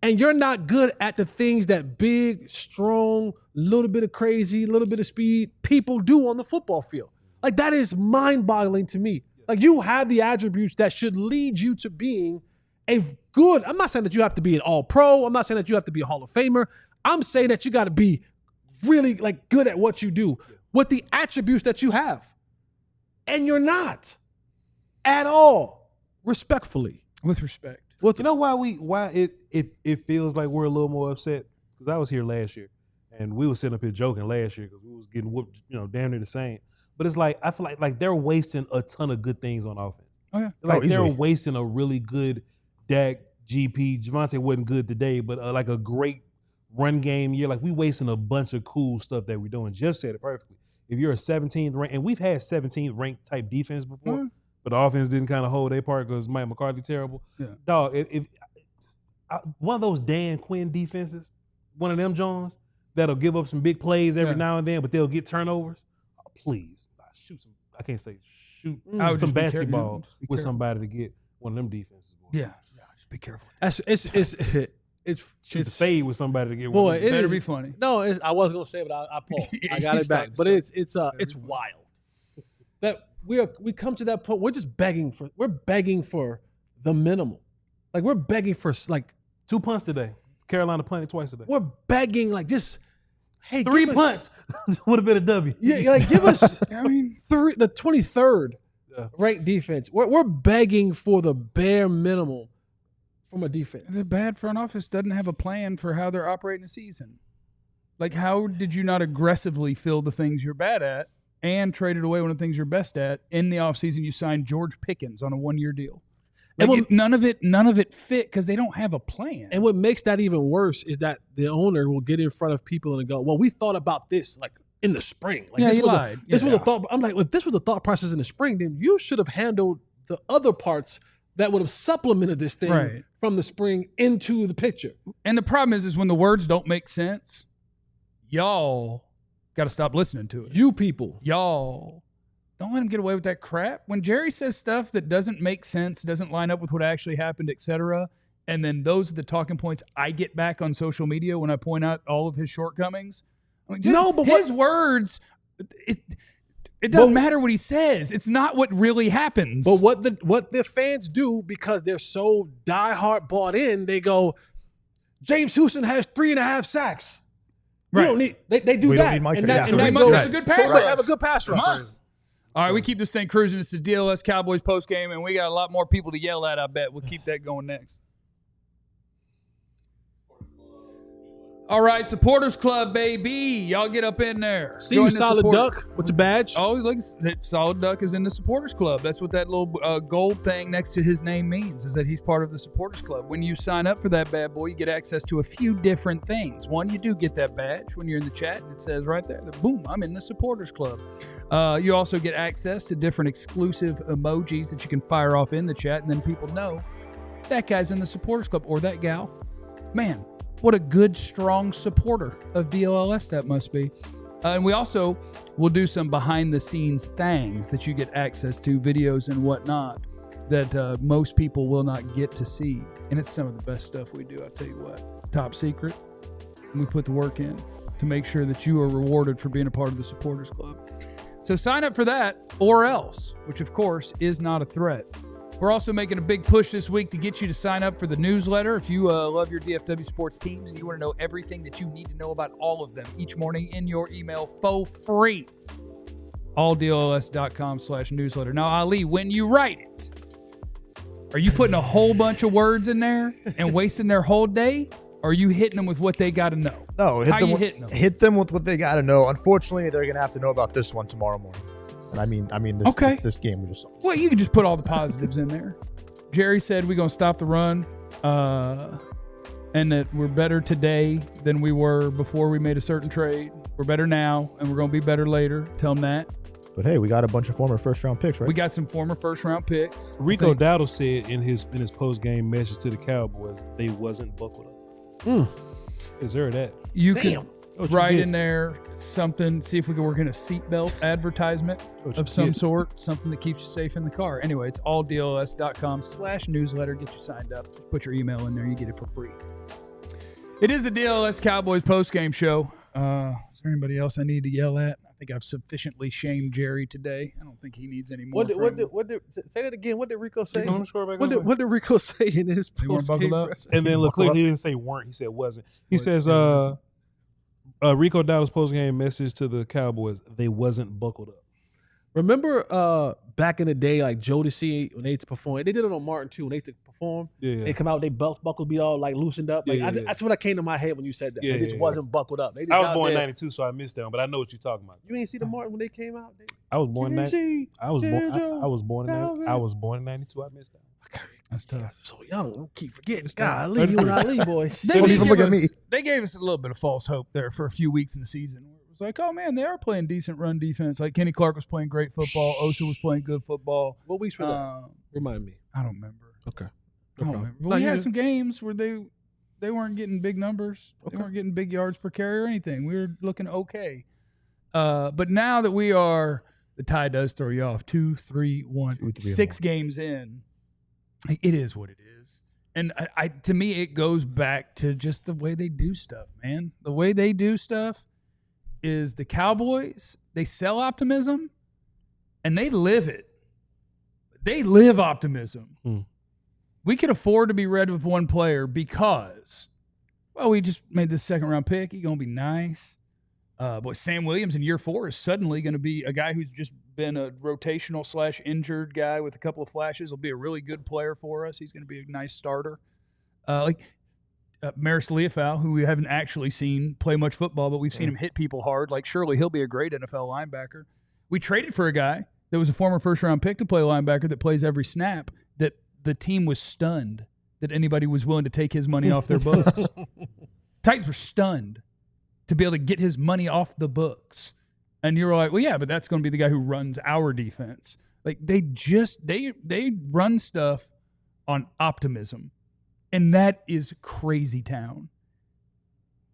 and you're not good at the things that big, strong, little bit of crazy, little bit of speed people do on the football field. Like, that is mind-boggling to me. Like, you have the attributes that should lead you to being a good, I'm not saying that you have to be an all-pro. I'm not saying that you have to be a Hall of Famer. I'm saying that you got to be really, like, good at what you do with the attributes that you have. And you're not at all, respectfully.
With respect.
You know why it feels like we're a little more upset? Because I was here last year, and we were sitting up here joking last year because we was getting whooped, damn near the same. But it's like, I feel like they're wasting a ton of good things on offense.
Oh, yeah.
Like they're wasting a really good Dak, GP. Javonte wasn't good today, but like a great run game year. Like, we wasting a bunch of cool stuff that we're doing. Jeff said it perfectly. If you're a 17th ranked, and we've had 17th ranked type defense before, but the offense didn't kind of hold their part because Mike McCarthy terrible. Yeah. Dog, if one of those Dan Quinn defenses, one of them Jones, that'll give up some big plays every now and then, but they'll get turnovers. Please, shoot some basketball with somebody to get one of them defenses.
Yeah, just be careful.
It's
shoot the fade with somebody to get
boy,
one.
It
better be funny.
No, I was gonna say, but I paused. I got it back. But it's wild that we come to that point. We're just begging for the minimum. Like, we're begging for like
2 punts today. Carolina punted twice today.
We're begging like just. Hey,
3 punts would have been a W.
Yeah, like give us the 23rd ranked defense. We're begging for the bare minimum from a defense.
The bad front office doesn't have a plan for how they're operating a season. Like, how did you not aggressively fill the things you're bad at and traded away one of the things you're best at? In the offseason, you signed George Pickens on a 1-year deal. Like, none of it fit because they don't have a plan.
And what makes that even worse is that the owner will get in front of people and go, "Well, we thought about this like in the spring. Like,
he lied.
This was a thought." I'm like, "If this was a thought process in the spring, then you should have handled the other parts that would have supplemented this thing from the spring into the picture."
And the problem is when the words don't make sense, y'all got to stop listening to it.
You people,
y'all. Don't let him get away with that crap. When Jerry says stuff that doesn't make sense, doesn't line up with what actually happened, etc., and then those are the talking points I get back on social media when I point out all of his shortcomings. I mean, his words, it doesn't matter what he says. It's not what really happens.
But what the fans do, because they're so diehard bought in, they go, James Houston has 3.5 sacks. Right. We don't need. They do that.
And
they must have a good pass rush.
Must have a good pass rush.
All right, we keep this thing cruising. It's the DLS Cowboys postgame, and we got a lot more people to yell at, I bet. We'll keep that going next. All right, Supporters Club, baby. Y'all get up in there.
See you, Solid Duck, with the badge.
Oh, look, Solid Duck is in the Supporters Club. That's what that little gold thing next to his name means, is that he's part of the Supporters Club. When you sign up for that bad boy, you get access to a few different things. One, you do get that badge when you're in the chat, and it says right there, boom, I'm in the Supporters Club. You also get access to different exclusive emojis that you can fire off in the chat, and then people know that guy's in the Supporters Club, or that gal. Man, what a good, strong supporter of DLLS that must be. And we also will do some behind-the-scenes things that you get access to, videos and whatnot, that most people will not get to see. And it's some of the best stuff we do, I'll tell you what. It's top secret. And we put the work in to make sure that you are rewarded for being a part of the Supporters Club. So sign up for that, or else, which, of course, is not a threat. We're also making a big push this week to get you to sign up for the newsletter. If you love your DFW sports teams and you want to know everything that you need to know about all of them each morning in your email for free, alldlls.com/newsletter. Now, Ali, when you write it, are you putting a whole bunch of words in there and wasting their whole day? Or are you hitting them with what they got to know?
No,
hitting them?
Hit them with what they got to know. Unfortunately, they're going to have to know about this one tomorrow morning. And I mean, this game we just saw.
Well, you can just put all the positives in there. Jerry said we're going to stop the run, and that we're better today than we were before we made a certain trade. We're better now, and we're going to be better later. Tell them that.
But hey, we got a bunch of former first-round picks, right?
We got some former first-round picks.
Rico Dowdle said in his post-game message to the Cowboys, they wasn't buckled up. Is there that?
You can write in there something, see if we can work in a seatbelt advertisement of some sort, something that keeps you safe in the car. Anyway, it's alldlls.com/newsletter. Get you signed up. Just put your email in there. You get it for free. It is the DLLS Cowboys post-game show. Is there anybody else I need to yell at? I think I've sufficiently shamed Jerry today. I don't think he needs any more.
What did say that again? What did Rico say?
What
did Rico say in his post-game?
And then look, clearly he didn't say weren't. He said wasn't. He says Rico Dowdle's post-game message to the Cowboys, they wasn't buckled up.
Remember back in the day, like Jodeci, when they used to perform, they did it on Martin too. When they used to perform, they come out, they belt buckle be all like loosened up. Like that's what came to my head when you said that. They just wasn't buckled up. They just
I was born in '92, so I missed that one, but I know what you're talking about.
You ain't see the Martin when they came out?
I was born in I was born in '92. I missed that.
That's tough. So young, we keep forgetting. Golly, you and Ali boys.
They gave us a little bit of false hope there for a few weeks in the season. It was like, oh man, they are playing decent run defense. Like Kenny Clark was playing great football. Osa was playing good football.
What weeks were that? Remind me.
I don't remember.
Okay.
I don't remember. But we had some games where they weren't getting big numbers. They weren't getting big yards per carry or anything. We were looking okay. But now that we are, the tie does throw you off. 2, 3, 1, 6 games in. It is what it is. And I to me, it goes back to just the way they do stuff, man. The way they do stuff is the Cowboys, they sell optimism and they live it. They live optimism. We could afford to be rid of one player because, well, we just made this second-round pick. He's going to be nice. Boy, Sam Williams in year 4 is suddenly going to be a guy who's just been a rotational / injured guy with a couple of flashes. He'll be a really good player for us. He's going to be a nice starter. Maris Leofau, who we haven't actually seen play much football, but we've seen him hit people hard. Like, surely he'll be a great NFL linebacker. We traded for a guy that was a former first-round pick to play linebacker that plays every snap, that the team was stunned that anybody was willing to take his money off their books. Titans were stunned to be able to get his money off the books. And you were like, well, yeah, but that's going to be the guy who runs our defense. Like, they run stuff on optimism. And that is crazy town.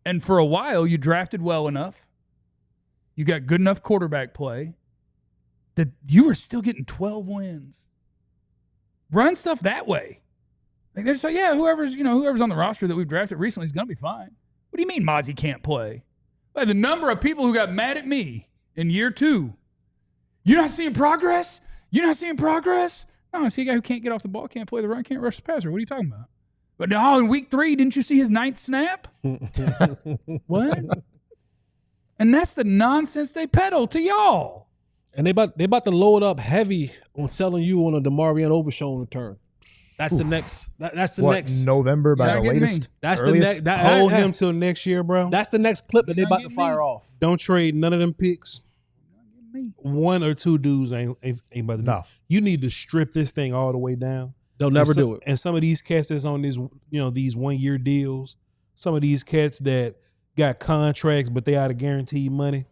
And for a while, you drafted well enough. You got good enough quarterback play that you were still getting 12 wins. Run stuff that way. Like, they're just like, yeah, whoever's on the roster that we've drafted recently is going to be fine. What do you mean Mozzie can't play? Like, the number of people who got mad at me in year 2. You're not seeing progress? You're not seeing progress? No, I see a guy who can't get off the ball, can't play the run, can't rush the passer. What are you talking about? But no, in week 3, didn't you see his 9th snap? What? And that's the nonsense they peddle to y'all.
And they about to load up heavy on selling you on a DeMarvion Overshown return. That's the next. That's the next
November by the latest.
That's
earliest?
the next.
Hold him till next year, bro.
That's the next clip that they about to fire off.
Don't trade none of them picks. 1 or 2 dudes ain't about to do.
No.
You need to strip this thing all the way down.
They'll never do it.
And some of these cats that's on these 1-year deals, some of these cats that got contracts but they out of guaranteed money,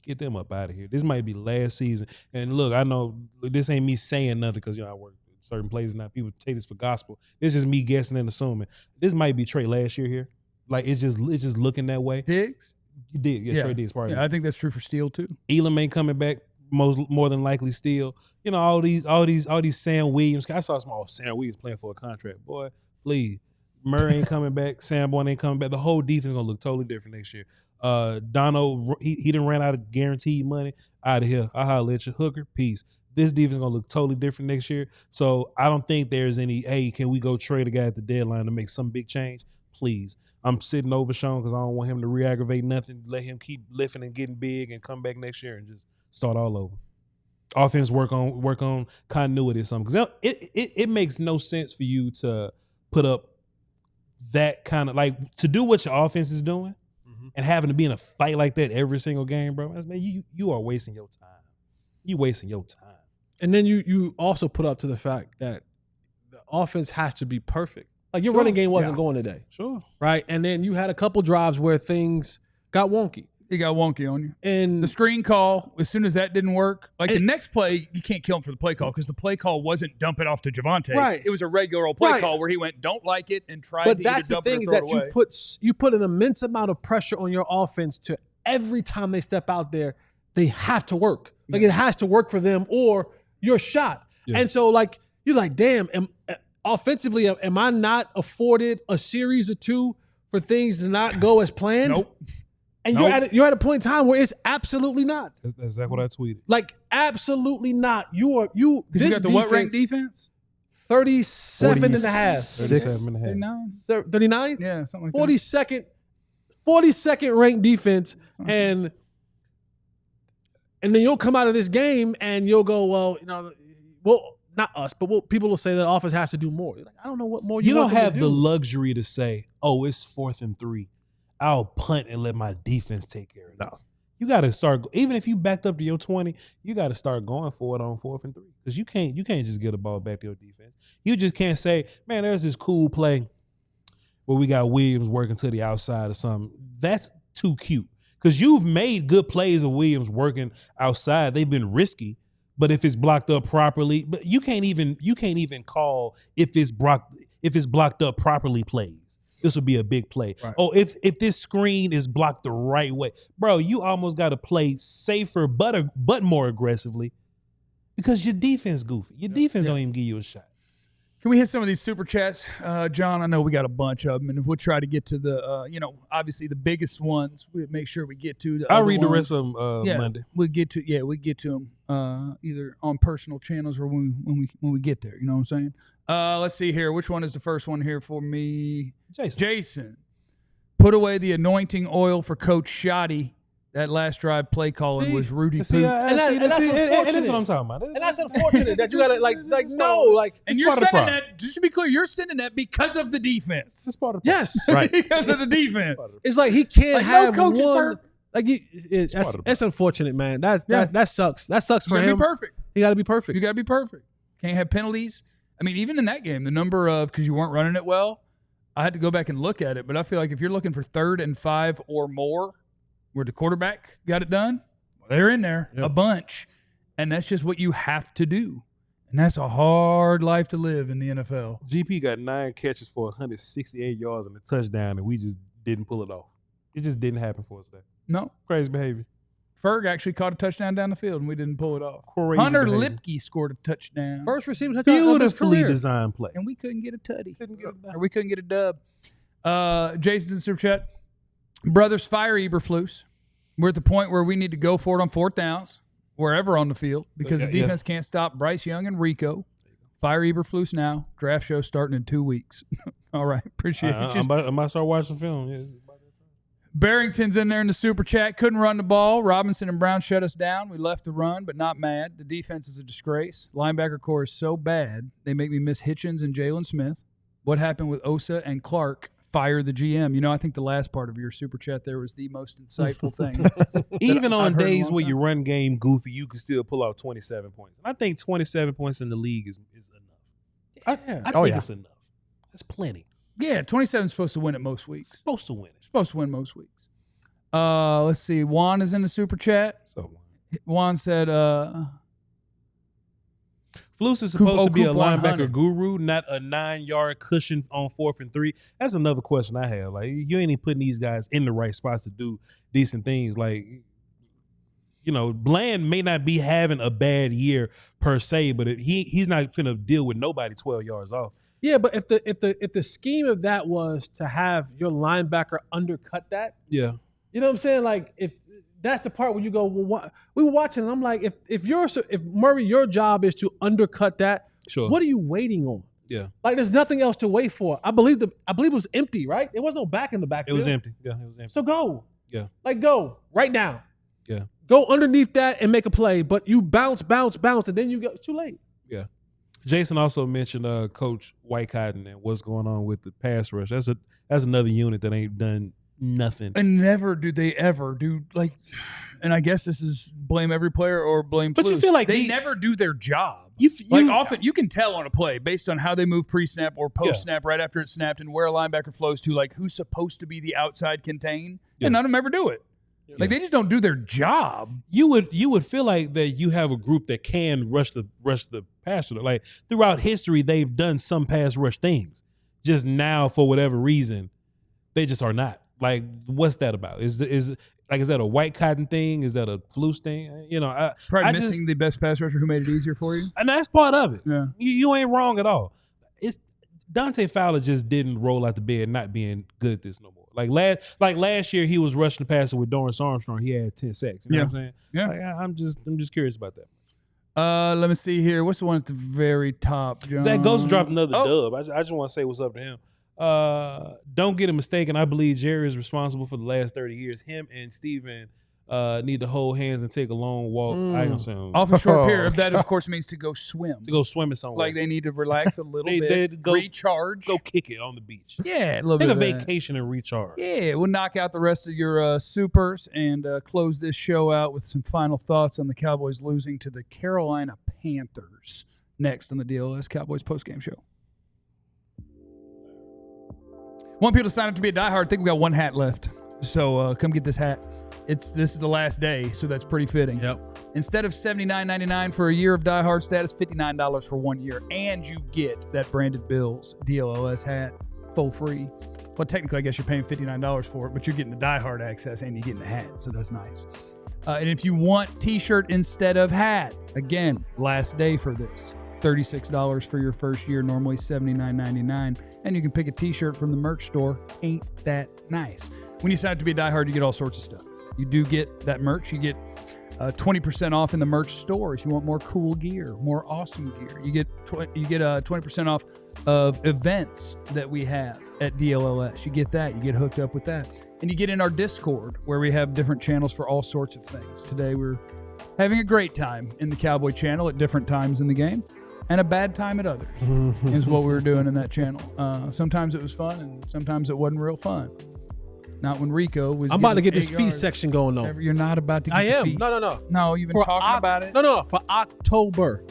get them up out of here. This might be last season. And look, I know this ain't me saying nothing because I work certain places now. People take this for gospel. It's just me guessing and assuming. This might be Trey last year here. Like, it's just looking that way.
Diggs?
You did, yeah. Trey Diggs part of it.
I think that's true for Steele too.
Elam ain't coming back more than likely still. All these Sam Williams. I saw some Sam Williams playing for a contract. Boy, please. Murray ain't coming back. Sanborn ain't coming back. The whole defense gonna look totally different next year. Dono, he done ran out of guaranteed money. Out of here. I'll holler at you. Hooker, peace. This defense is going to look totally different next year. So I don't think there's any, hey, can we go trade a guy at the deadline to make some big change? Please. I'm sitting over Sean because I don't want him to re-aggravate nothing. Let him keep lifting and getting big and come back next year and just start all over. Offense work on continuity or something. Because it makes no sense for you to put up that kind of, like, to do what your offense is doing and having to be in a fight like that every single game, bro. Man, you are wasting your time. You wasting your time.
And then you also put up to the fact that the offense has to be perfect. Like, your running game wasn't going today.
Sure.
Right? And then you had a couple drives where things got wonky.
He got wonky on you.
And
the screen call, as soon as that didn't work, the next play, you can't kill him for the play call because the play call wasn't dump it off to Javonte.
Right.
It was a regular old play call where he went, don't like it, and tried
but
to
that's
either
the
dump it or
thing is
throw
that
it away.
you put an immense amount of pressure on your offense to every time they step out there, they have to work. Like it has to work for them or you're shot. Yeah. And so you're like, damn, offensively, am I not afforded a series or two for things to not go as planned?
Nope.
And you're at a point in time where it's absolutely not.
That's exactly what I tweeted.
Like absolutely not. You
because you got the what ranked defense?
37 and a half.
37 and a half.
39?
Yeah, something like that.
42nd ranked defense, and then you'll come out of this game and you'll go, well, not us, but people will say that offense has to do more. You're like, I don't know what more you
don't have the luxury to say, oh, it's 4th and 3. I'll punt and let my defense take care of it. No. You got to start, even if you backed up to your 20, you got to start going for it on 4th and 3 because you can't just get a ball back to your defense. You just can't say, man, there's this cool play where we got Williams working to the outside or something. That's too cute because you've made good plays of Williams working outside. They've been risky, but if it's blocked up properly, but you can't even call if it's blocked up properly plays. This would be a big play. Right. Oh, if this screen is blocked the right way, bro, you almost got to play safer but more aggressively because your defense goofy. Your defense don't even give you a shot.
Can we hit some of these super chats, John? I know we got a bunch of them, and we'll try to get to the, obviously the biggest ones. We'll make sure we get to.
I'll read the rest of them Monday.
We'll get to them either on personal channels or when we get there. You know what I'm saying? Let's see here. Which one is the first one here for me? Jason. Put away the anointing oil for Coach Schotty. That last drive play calling was Rudy Poop.
And that's what I'm talking about. And that's unfortunate that you got to
And you're sending that, just to be clear, you're sending that because of the defense.
It's part of
yes.
Right.
Because of the defense.
It's like he can't have
no coach
one. That's unfortunate, man. That sucks. That sucks for him.
You got to be perfect.
You got to be perfect.
You got to be perfect. Can't have penalties. I mean, even in that game, the number of, because you weren't running it well, I had to go back and look at it, but I feel like if you're looking for 3rd and 5 or more, where the quarterback got it done, they're in there a bunch. And that's just what you have to do. And that's a hard life to live in the NFL.
GP got 9 catches for 168 yards and a touchdown, and we just didn't pull it off. It just didn't happen for us today.
No.
Crazy behavior.
Ferg actually caught a touchdown down the field, and we didn't pull it off.
Crazy
Hunter
behavior.
Lipke scored a touchdown.
First receiving touchdown.
Beautifully designed play.
And we couldn't get a tutty. We couldn't get a dub. Jason's in Super Chat. Brothers, fire Eberflus. We're at the point where we need to go for it on 4th downs, wherever on the field, because the defense can't stop Bryce Young and Rico. Fire Eberflus now. Draft show starting in 2 weeks. All right. Appreciate it.
I might start watching film. Yeah.
Barrington's in there in the Super Chat. Couldn't run the ball. Robinson and Brown shut us down. We left the run, but not mad. The defense is a disgrace. Linebacker core is so bad, they make me miss Hitchens and Jalen Smith. What happened with Osa and Clark? Fire the GM. I think the last part of your Super Chat there was the most insightful thing.
Even on days where you run game goofy, you can still pull out 27 points. And I think 27 points in the league is enough. I think it's enough. That's plenty.
Yeah, 27 is supposed to win it most weeks.
Supposed to win most weeks.
Let's see. Juan is in the Super Chat.
So
Juan said,
Flus is supposed to be a linebacker guru, not a 9-yard cushion on 4th and 3. That's another question I have. Like, you ain't even putting these guys in the right spots to do decent things. Like, Bland may not be having a bad year per se, but he's not finna deal with nobody 12 yards off.
Yeah, but if the scheme of that was to have your linebacker undercut that,
yeah,
you know what I'm saying? Like if that's the part where you go, well, what we were watching, and I'm like, if Murray, your job is to undercut that,
sure.
What are you waiting on?
Yeah,
like there's nothing else to wait for. I believe it was empty, right? There was no back in the backfield.
It was empty. Yeah, it was empty.
So go.
Yeah,
like go right now.
Yeah,
go underneath that and make a play, but you bounce, and then it's too late.
Yeah. Jason also mentioned Coach White Cotton and what's going on with the pass rush. That's another unit that ain't done nothing.
And never do they ever do and I guess this is blame every player or blame
But
Flus.
You feel like
they never do their job. Often you can tell on a play based on how they move pre-snap or post-snap right after it's snapped and where a linebacker flows to, like who's supposed to be the outside contain, and none of them ever do it. Like they just don't do their job.
You would feel like that you have a group that can rush the passer. Like throughout history, they've done some pass rush things. Just now, for whatever reason, they just are not. Like, what's that about? Is that a white cotton thing? Is that a Flus thing?
Probably missing the best pass rusher who made it easier for you.
And that's part of it.
Yeah,
you ain't wrong at all. It's Dante Fowler just didn't roll out the bed not being good at this no more. Like last year, he was rushing the passer with Dorrance Armstrong. He had 10 sacks. You know what I'm saying?
Yeah.
Like, I'm just curious about that.
Let me see here. What's the one at the very top, John?
Zach Ghost dropped another dub. I just want to say what's up to him. Don't get it mistaken. I believe Jerry is responsible for the last 30 years. Him and Steven need to hold hands and take a long walk. I ain't gonna say
off a short period. That, of course, means to go swim.
To go swimming somewhere.
Like they need to relax a little bit, recharge.
Go kick it on the beach.
Yeah, a little
take
bit.
Take a vacation and recharge.
Yeah, we'll knock out the rest of your supers and close this show out with some final thoughts on the Cowboys losing to the Carolina Panthers next on the DLLS Cowboys postgame show. Want people to sign up to be a diehard. I think we got one hat left. So come get this hat. This is the last day, so that's pretty fitting.
Yep.
Instead of $79.99 for a year of diehard status, $59 for 1 year. And you get that branded Bills DLLS hat full free. Well, technically, I guess you're paying $59 for it, but you're getting the diehard access and you're getting the hat, so that's nice. And if you want t-shirt instead of hat, again, last day for this. $36 for your first year, normally $79.99. And you can pick a t-shirt from the merch store. Ain't that nice? When you sign up to be a diehard, you get all sorts of stuff. You do get that merch. You get 20% off in the merch store if you want more cool gear, more awesome gear. You get 20% off of events that we have at DLLS. You get that. You get hooked up with that. And you get in our Discord where we have different channels for all sorts of things. Today we're having a great time in the Cowboy channel at different times in the game. And a bad time at others is what we were doing in that channel. Sometimes it was fun, and sometimes it wasn't real fun. Not when Rico was.
I'm about to get this feast section going on.
You're not about to get
I am.
feet.
No.
No, you've been talking about it.
No, for October.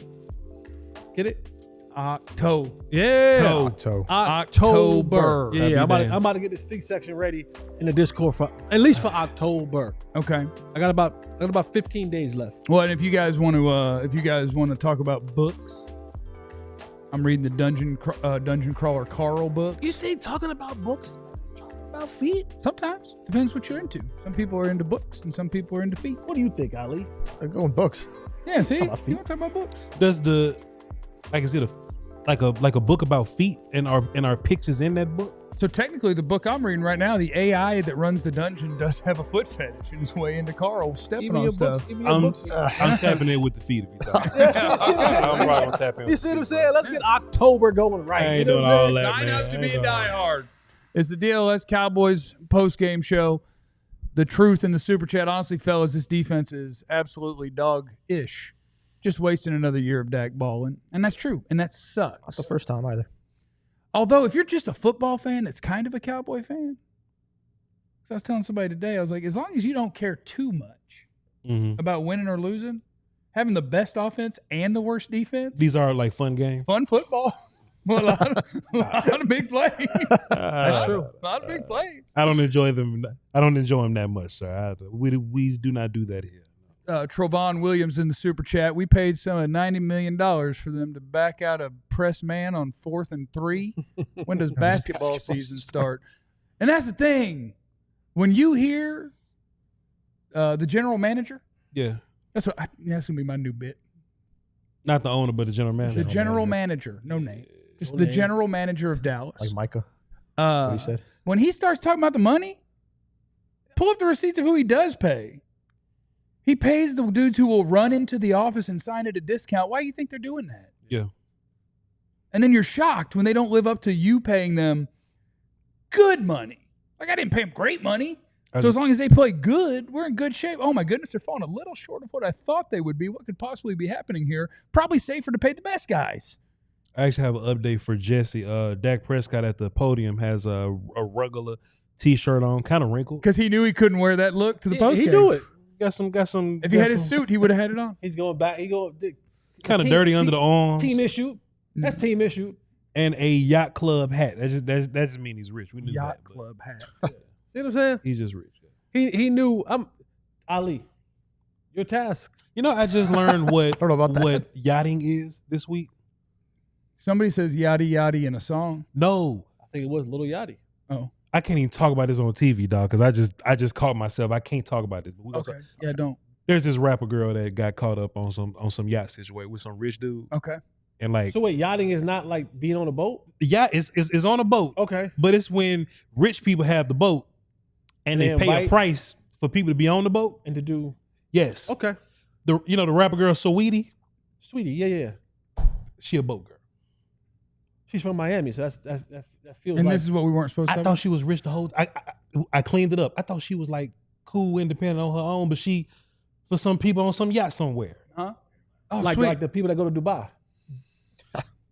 Get it?
October.
Yeah.
October.
Yeah, I'm about to get this feast section ready in the Discord for at least for October.
Okay.
I got about 15 days left.
Well, and if you guys want to talk about books, I'm reading the Dungeon Crawler Carl books.
You think talking about books? About feet?
Sometimes. Depends what you're into. Some people are into books and some people are into feet.
What do you think, Ali?
I'm going books.
Yeah, see? You want to talk about books?
Does is it a book about feet and our pictures in that book?
So technically the book I'm reading right now, the AI that runs the dungeon does have a foot fetish and is way into Carl stepping on stuff.
I'm tapping in with the feet if you talk.
I'm
probably gonna tap in.
You see what I'm saying? Let's get October going right.
I ain't doing all that,
Sign
man.
up to be a diehard. It's the DLLS Cowboys post-game show. The truth in the super chat. Honestly, fellas, this defense is absolutely dog-ish. Just wasting another year of Dak balling. And that's true. And that sucks.
Not the first time either.
Although, if you're just a football fan, it's kind of a Cowboy fan. I was telling somebody today, I was like, as long as you don't care too much about winning or losing, having the best offense and the worst defense.
These are like fun games.
Fun football. Well, a lot of big plays.
That's true.
A lot of big plays.
I don't enjoy them. I don't enjoy them that much, sir. We do not do that here.
Trovon Williams in the super chat. We paid some of $90 million for them to back out a press man on 4th and 3. When does basketball season start? And that's the thing. When you hear the general manager, that's gonna be my new bit.
Not the owner, but the general manager.
The general manager, no name. Just the general manager of Dallas.
Like Micah. What he said.
When he starts talking about the money, pull up the receipts of who he does pay. He pays the dudes who will run into the office and sign at a discount. Why do you think they're doing that?
Yeah.
And then you're shocked when they don't live up to you paying them good money. Like, I didn't pay them great money. So as long as they play good, we're in good shape. Oh, my goodness, they're falling a little short of what I thought they would be. What could possibly be happening here? Probably safer to pay the best guys.
I actually have an update for Jesse. Dak Prescott at the podium has a regular T-shirt on, kind of wrinkled.
Because he knew he couldn't wear that look to the postgame.
He knew it.
Got some.
If he had his suit, he would have had it on.
He's going back.
Kind of dirty under the arms.
Team issue. That's team issue.
And a yacht club hat. That just means he's rich. We knew
yacht
that,
club hat.
See what I'm saying?
He's just rich.
He knew. Ali, your task.
You know, I just learned what
don't know about that.
what yachting is this week.
Somebody says yachty yachty in a song.
No,
I think it was Little Yachty.
Oh,
I can't even talk about this on TV, dog, because I just caught myself. I can't talk about this. But we gonna
okay.
talk.
Yeah, don't.
There's this rapper girl that got caught up on some yacht situation with some rich dude.
Okay.
And like,
So wait, yachting is not like being on a boat?
the yacht is on a boat.
Okay.
But it's when rich people have the boat and
And
they
they
pay a
invite-
price for people to be on the boat.
And to do
Yes.
okay.
The rapper girl Saweetie,
Sweetie, yeah.
she a boat girl.
She's from Miami, so that feels
And
like
this is what we weren't supposed to
I
talk
thought she was rich the whole time. I cleaned it up. I thought she was like cool, independent on her own, but she for some people on some yacht somewhere.
Huh? Oh,
like
sweet.
the people that go to Dubai.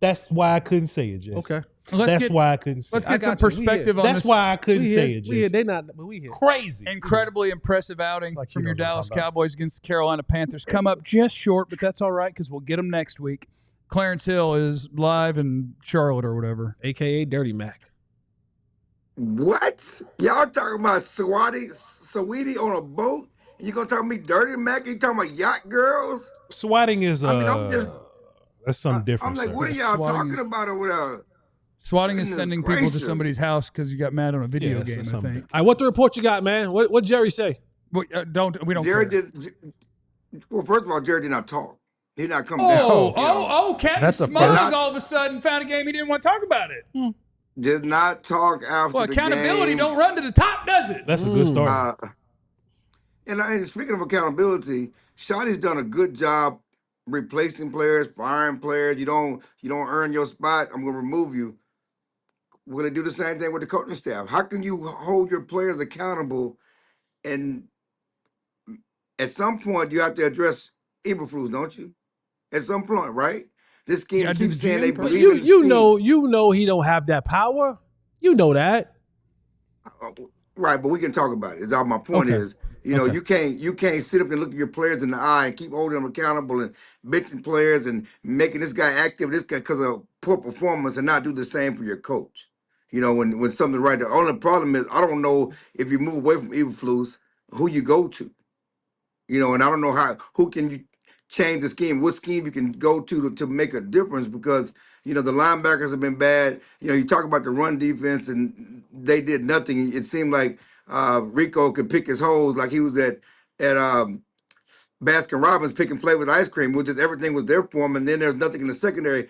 That's why I couldn't say it, Jesse.
Okay.
That's why I couldn't say
Let's
it.
get some
got you. We
perspective on
That's
this
why I couldn't
We
say
here.
it,
We here.
Jesse.
They not, but we here.
Crazy.
incredibly impressive outing
like he
from your
knows what I'm
Dallas
talking about.
Cowboys against the Carolina Panthers. Come up just short, but that's all right because we'll get them next week. Clarence Hill is live in Charlotte or whatever.
AKA Dirty Mac.
What? Y'all talking about Saweetie on a boat? You gonna talk to me dirty, Mac? You talking about yacht girls?
Swatting is
I mean, I'm just-
that's something different.
I'm like,
sir.
what are y'all
Swatting
talking about over there?
Swatting is
Goodness
sending people to
gracious.
somebody's house because you got mad on a video
Yeah, it's
game, I
something
think.
All right, what the report you got, man? What Jerry say?
But, we don't
Jared
care.
did. Well, first of all, Jared did not talk. He did not come
Oh,
down.
Captain
That's a
Smugs
first.
all of a sudden found a game he didn't want to talk about it.
Did not talk after
Well,
the
accountability
game.
don't run to the top, does it?
That's a good story.
And speaking of accountability, Schotty's done a good job replacing players, firing players. You don't earn your spot, I'm gonna remove you. We're gonna do the same thing with the coaching staff. How can you hold your players accountable? And at some point, you have to address Eberflus, don't you? At some point, right? This scheme
gotta do
keeps
the
saying
GM
they
first.
But
believe in the
you
scheme.
know he don't have that power. You know that.
Right, but we can talk about it. It's all my point
Okay.
is, you can't sit up and look at your players in the eye and keep holding them accountable and benching players and making this guy active, this guy because of poor performance, and not do the same for your coach. When something's right. The only problem is I don't know if you move away from Eberflus, who you go to. And I don't know who can you change the scheme, what scheme you can go to make a difference, because the linebackers have been bad. You talk about the run defense and they did nothing. It seemed like Rico could pick his holes like he was at Baskin Robbins pick and play with ice cream, which is everything was there for him, and then there's nothing in the secondary.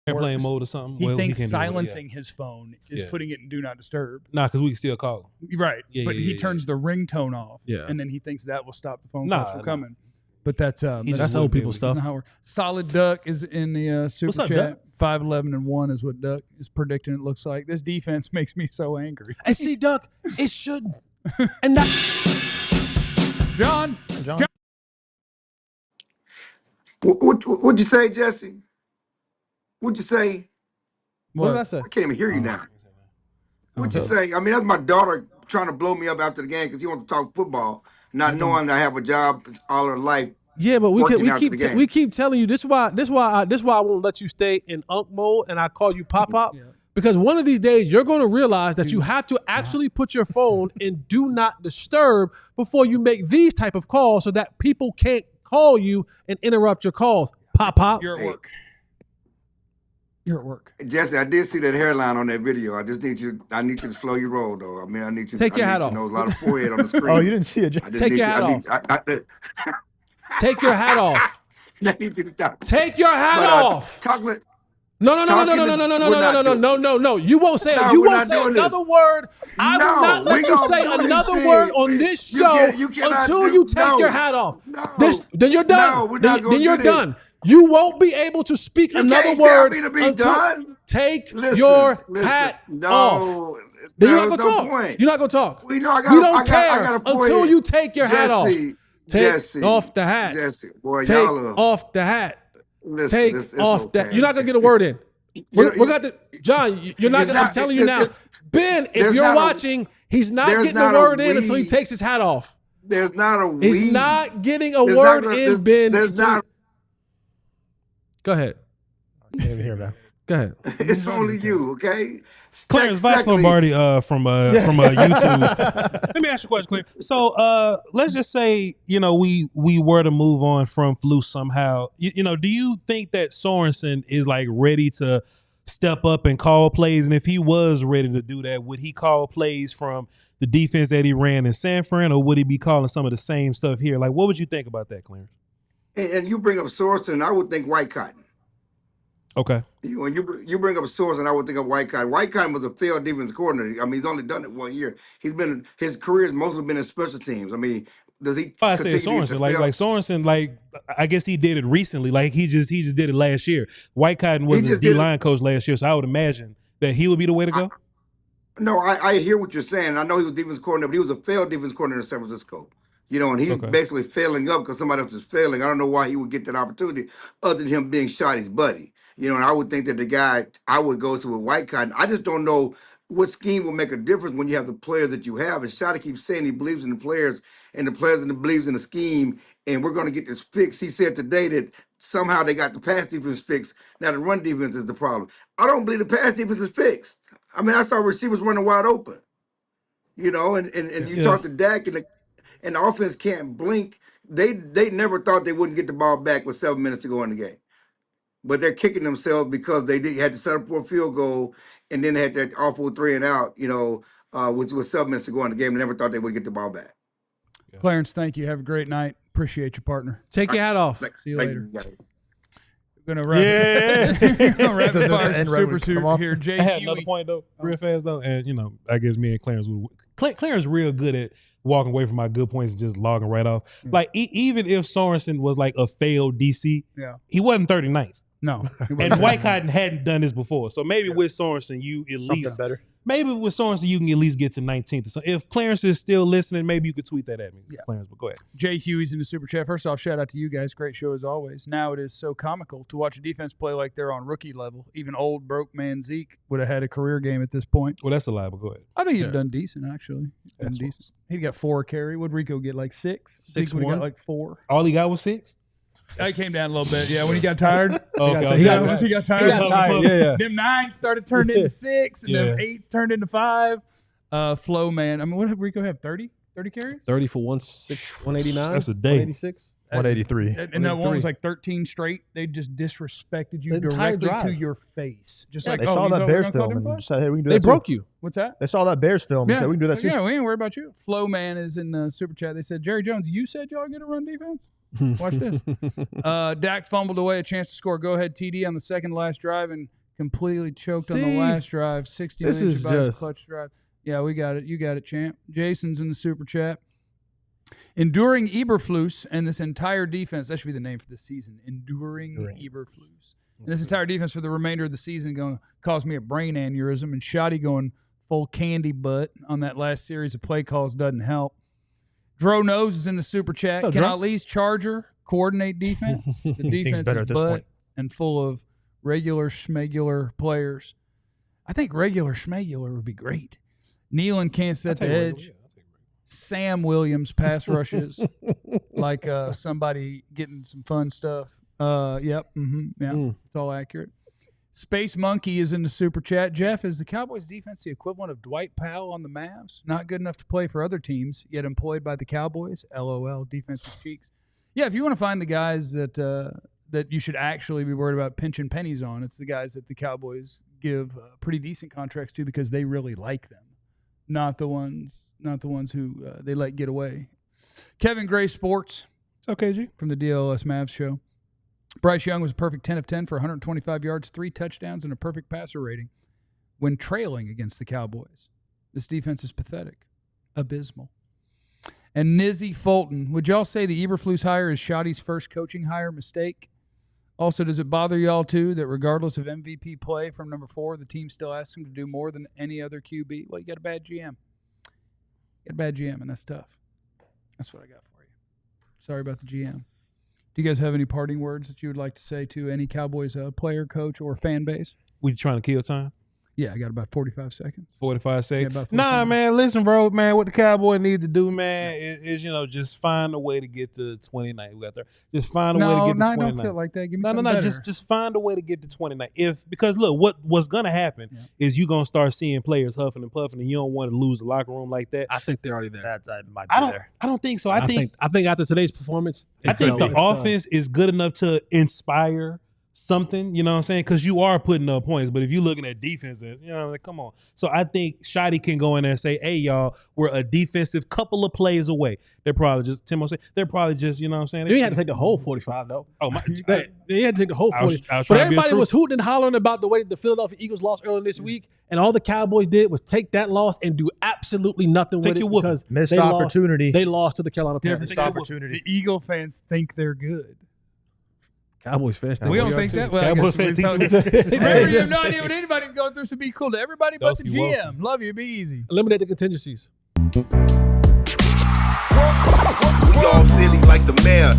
Airplane mode or something.
He
Well,
thinks
can't do it, yeah.
silencing his phone is
Yeah.
putting it in do not disturb.
Nah, because we can still call him.
Right.
Yeah,
but
yeah,
he
yeah,
turns the ringtone off.
Yeah.
And then he thinks that will stop the phone
Nah,
calls from
nah.
coming. But that's
He
That's
just
old
wouldn't be
people
able to-
stuff.
that's not how we're Solid Duck is in the super
What's up,
chat.
Duck?
5'11" is what Duck is predicting it looks like. This defense makes me so angry.
And see, Duck, it shouldn't. And that
John,
John.
What'd you say, Jesse? What'd you say?
what did I
what?
say?
I can't even hear you now. What'd you say? I mean, that's my daughter trying to blow me up after the game because she wants to talk football, not knowing I have a job all her life.
Yeah, but
Working after the game.
we keep telling you this. Why I won't let you stay in unk mode, and I call you pop up.
Yeah.
Because one of these days you're going to realize that you have to actually put your phone in do not disturb before you make these type of calls, so that people can't call you and interrupt your calls. Pop.
You're at
Hey.
work. You're at work.
Jesse, I did see that hairline on that video. I need you to slow your roll, though. I mean, I need you.
Take your hat
to
off.
know a lot of forehead on the screen.
Oh, you didn't see it.
I just
Take
need
your
you-
hat
I need-
Take your hat off.
I need you to stop.
Take your hat
But,
off.
Chocolate.
No. You
we're
won't say
No,
you
we're
won't
not
say
doing
another
this.
word. I will
No,
not let
we
you
gonna
say
do this
another
thing.
word on this
You
show
cannot
until
do-
you take
no.
your hat off.
No.
Then you're done.
No, we're not gonna
then you're
do this.
done. You won't be able to speak
You
another
can't
word
tell me to be
until
done.
take
Listen,
your
listen.
hat
No,
off. Then you're not
there's
gonna
no
talk.
point.
You're not gonna talk.
We know I got.
You don't
I
care
got a point
until
here.
you take your hat off.
Jesse,
Take
Jesse,
off the hat.
Jesse, boy,
Take
y'all are.
off the hat.
Listen,
Take
it's
off that.
okay.
You're not gonna get a word in. We're got to, John. You're not
It's
gonna. I'm
not-
telling you now,
it's-
Ben. If
there's
you're
not a-
watching, he's not
there's
getting
not
a
a
word in until he
we.
takes his hat off.
There's not a
He's
we.
not getting a
There's
word
not a-
in,
there's-
Ben.
There's
until-
not.
Go ahead.
I can't even hear that.
Go ahead.
It's only you, okay?
Clarence Vox Lombardi from YouTube. Let me ask you a question, Clarence. So let's just say, we were to move on from Flus somehow. Do you think that Sorensen is like ready to step up and call plays? And if he was ready to do that, would he call plays from the defense that he ran in San Fran, or would he be calling some of the same stuff here? Like, what would you think about that, Clarence?
And you bring up Sorensen, I would think White Cotton.
Okay.
When you bring up Sorensen, I would think of White Cotton. White Cotton was a failed defense coordinator. I mean, he's only done it 1 year. His career has mostly been in special teams. I mean, does he?
I say Sorensen, like Sorensen, like I guess he did it recently. Like he just did it last year. White Cotton was the D-line coach last year, so I would imagine that he would be the way to go.
I hear what you're saying. I know he was defense coordinator, but he was a failed defense coordinator in San Francisco. And he's basically failing up because somebody else is failing. I don't know why he would get that opportunity other than him being Schotty's buddy. And I would think that the guy I would go to with White Cotton. I just don't know what scheme will make a difference when you have the players that you have. And Schotty keeps saying he believes in the players and the players believes in the scheme, and we're going to get this fixed. He said today that somehow they got the pass defense fixed. Now the run defense is the problem. I don't believe the pass defense is fixed. I mean, I saw receivers running wide open. And you talk to Dak and the offense can't blink. They never thought they wouldn't get the ball back with 7 minutes to go in the game. But they're kicking themselves because they had to set up for a field goal, and then they had that awful 3 and out, with 7 minutes to go in the game. They never thought they would get the ball back.
Yeah. Clarence, thank you. Have a great night. Appreciate you, partner.
Take your hat off.
See you later. We're going to wrap it up. Super here.
I had another point, though, real fast, though. And, I guess me and Clarence Clarence real good at walking away from my good points and just logging right off. Yeah. Like, even if Sorensen was like a failed DC, he wasn't 39th.
No.
And White Cotton hadn't done this before. So maybe with Sorensen, you at least better. Maybe with Sorensen, you can at least get to 19th. So if Clarence is still listening, maybe you could tweet that at me, Clarence, but go ahead.
Jay Huey's in the Super Chat. First off, shout out to you guys. Great show as always. Now it is so comical to watch a defense play like they're on rookie level. Even old broke man Zeke would have had a career game at this point.
Well, that's a lie, but go ahead.
I think he'd done decent, actually. Done decent. He got 4 carry. Would Rico get like 6? 6 would have got like 4.
All he got was 6?
I came down a little bit, when he got tired.
He got
tired. Yeah. Them 9s started turning into 6, and them 8s turned into 5. Flow, man. I mean, what did Rico have? 30? 30 carries?
30 for 189.
That's a day.
186.
183.
And that one was like 13 straight. They just disrespected you directly to your face. Just like
they saw that Bears film and said, "Hey, we can do that."
They broke you.
What's that?
They saw that Bears film and said, "We can do that too."
Yeah, we ain't worried about you. Flow, man, is in the Super Chat. They said, Jerry Jones, you said y'all get a run defense? Watch this. Dak fumbled away a chance to score go-ahead TD on the second last drive and completely choked on the last drive. 60 clutch drive. Yeah, we got it. You got it, champ. Jason's in the Super Chat. Enduring Eberflus and this entire defense. That should be the name for this season. Enduring Eberflus. And this entire defense for the remainder of the season going to cause me a brain aneurysm. And Schotty going full candy butt on that last series of play calls doesn't help. Dro Nose is in the Super Chat. Can Ali's Charger coordinate defense? The defense is butt and full of regular schmegular players. I think regular schmegular would be great. Nealon can't set the edge. Sam Williams pass rushes like somebody getting some fun stuff. It's all accurate. Space Monkey is in the Super Chat. Jeff, is the Cowboys defense the equivalent of Dwight Powell on the Mavs? Not good enough to play for other teams, yet employed by the Cowboys? LOL, defensive cheeks. Yeah, if you want to find the guys that you should actually be worried about pinching pennies on, it's the guys that the Cowboys give pretty decent contracts to because they really like them, not the ones who they let get away. Kevin Gray Sports.
It's okay, G.
From the DLLS Mavs show. Bryce Young was a perfect 10 of 10 for 125 yards, 3 touchdowns, and a perfect passer rating when trailing against the Cowboys. This defense is pathetic. Abysmal. And Nizzy Fulton. Would y'all say the Eberflus hire is Schotty's first coaching hire mistake? Also, does it bother y'all, too, that regardless of MVP play from number 4, the team still asks him to do more than any other QB? Well, you got a bad GM. You got a bad GM, and that's tough. That's what I got for you. Sorry about the GM. Do you guys have any parting words that you would like to say to any Cowboys player, coach, or fan base?
We trying to kill time?
Yeah, I got about 45 seconds.
45 seconds.
Yeah,
nah, man, listen, bro, man, what the Cowboy need to do, man, is just find a way to get to 29. We got there. Just find a way to get to 29.
No, don't feel like that. Give me something
No.
better.
Just find a way to get to 29. Because look, what's gonna happen is you're gonna start seeing players huffing and puffing, and you don't want to lose the locker room like that.
I think they're already there.
I don't think so. I think
after today's performance,
I think the offense is good enough to inspire something, you know what I'm saying? Because you are putting up points, but if you're looking at defenses, like, come on. So I think Schotty can go in there and say, hey, y'all, we're a defensive couple of plays away. They're probably just, Tim will say, they're probably just, you know what I'm saying?
They had to take the whole 45, though.
Oh, my.
They had to take the whole 40. But everybody was hooting and hollering about the way the Philadelphia Eagles lost earlier this week, and all the Cowboys did was take that loss and do absolutely nothing with it because
missed opportunity.
They lost to the Carolina Panthers.
Missed opportunity.
The Eagle fans think they're good.
Cowboys fans think
we don't think that. Well,
Cowboys fans
remember, you have no idea what anybody's going through, so be cool to everybody but the GM. Love you. Be easy.
Eliminate the contingencies.
We all silly like the mayor.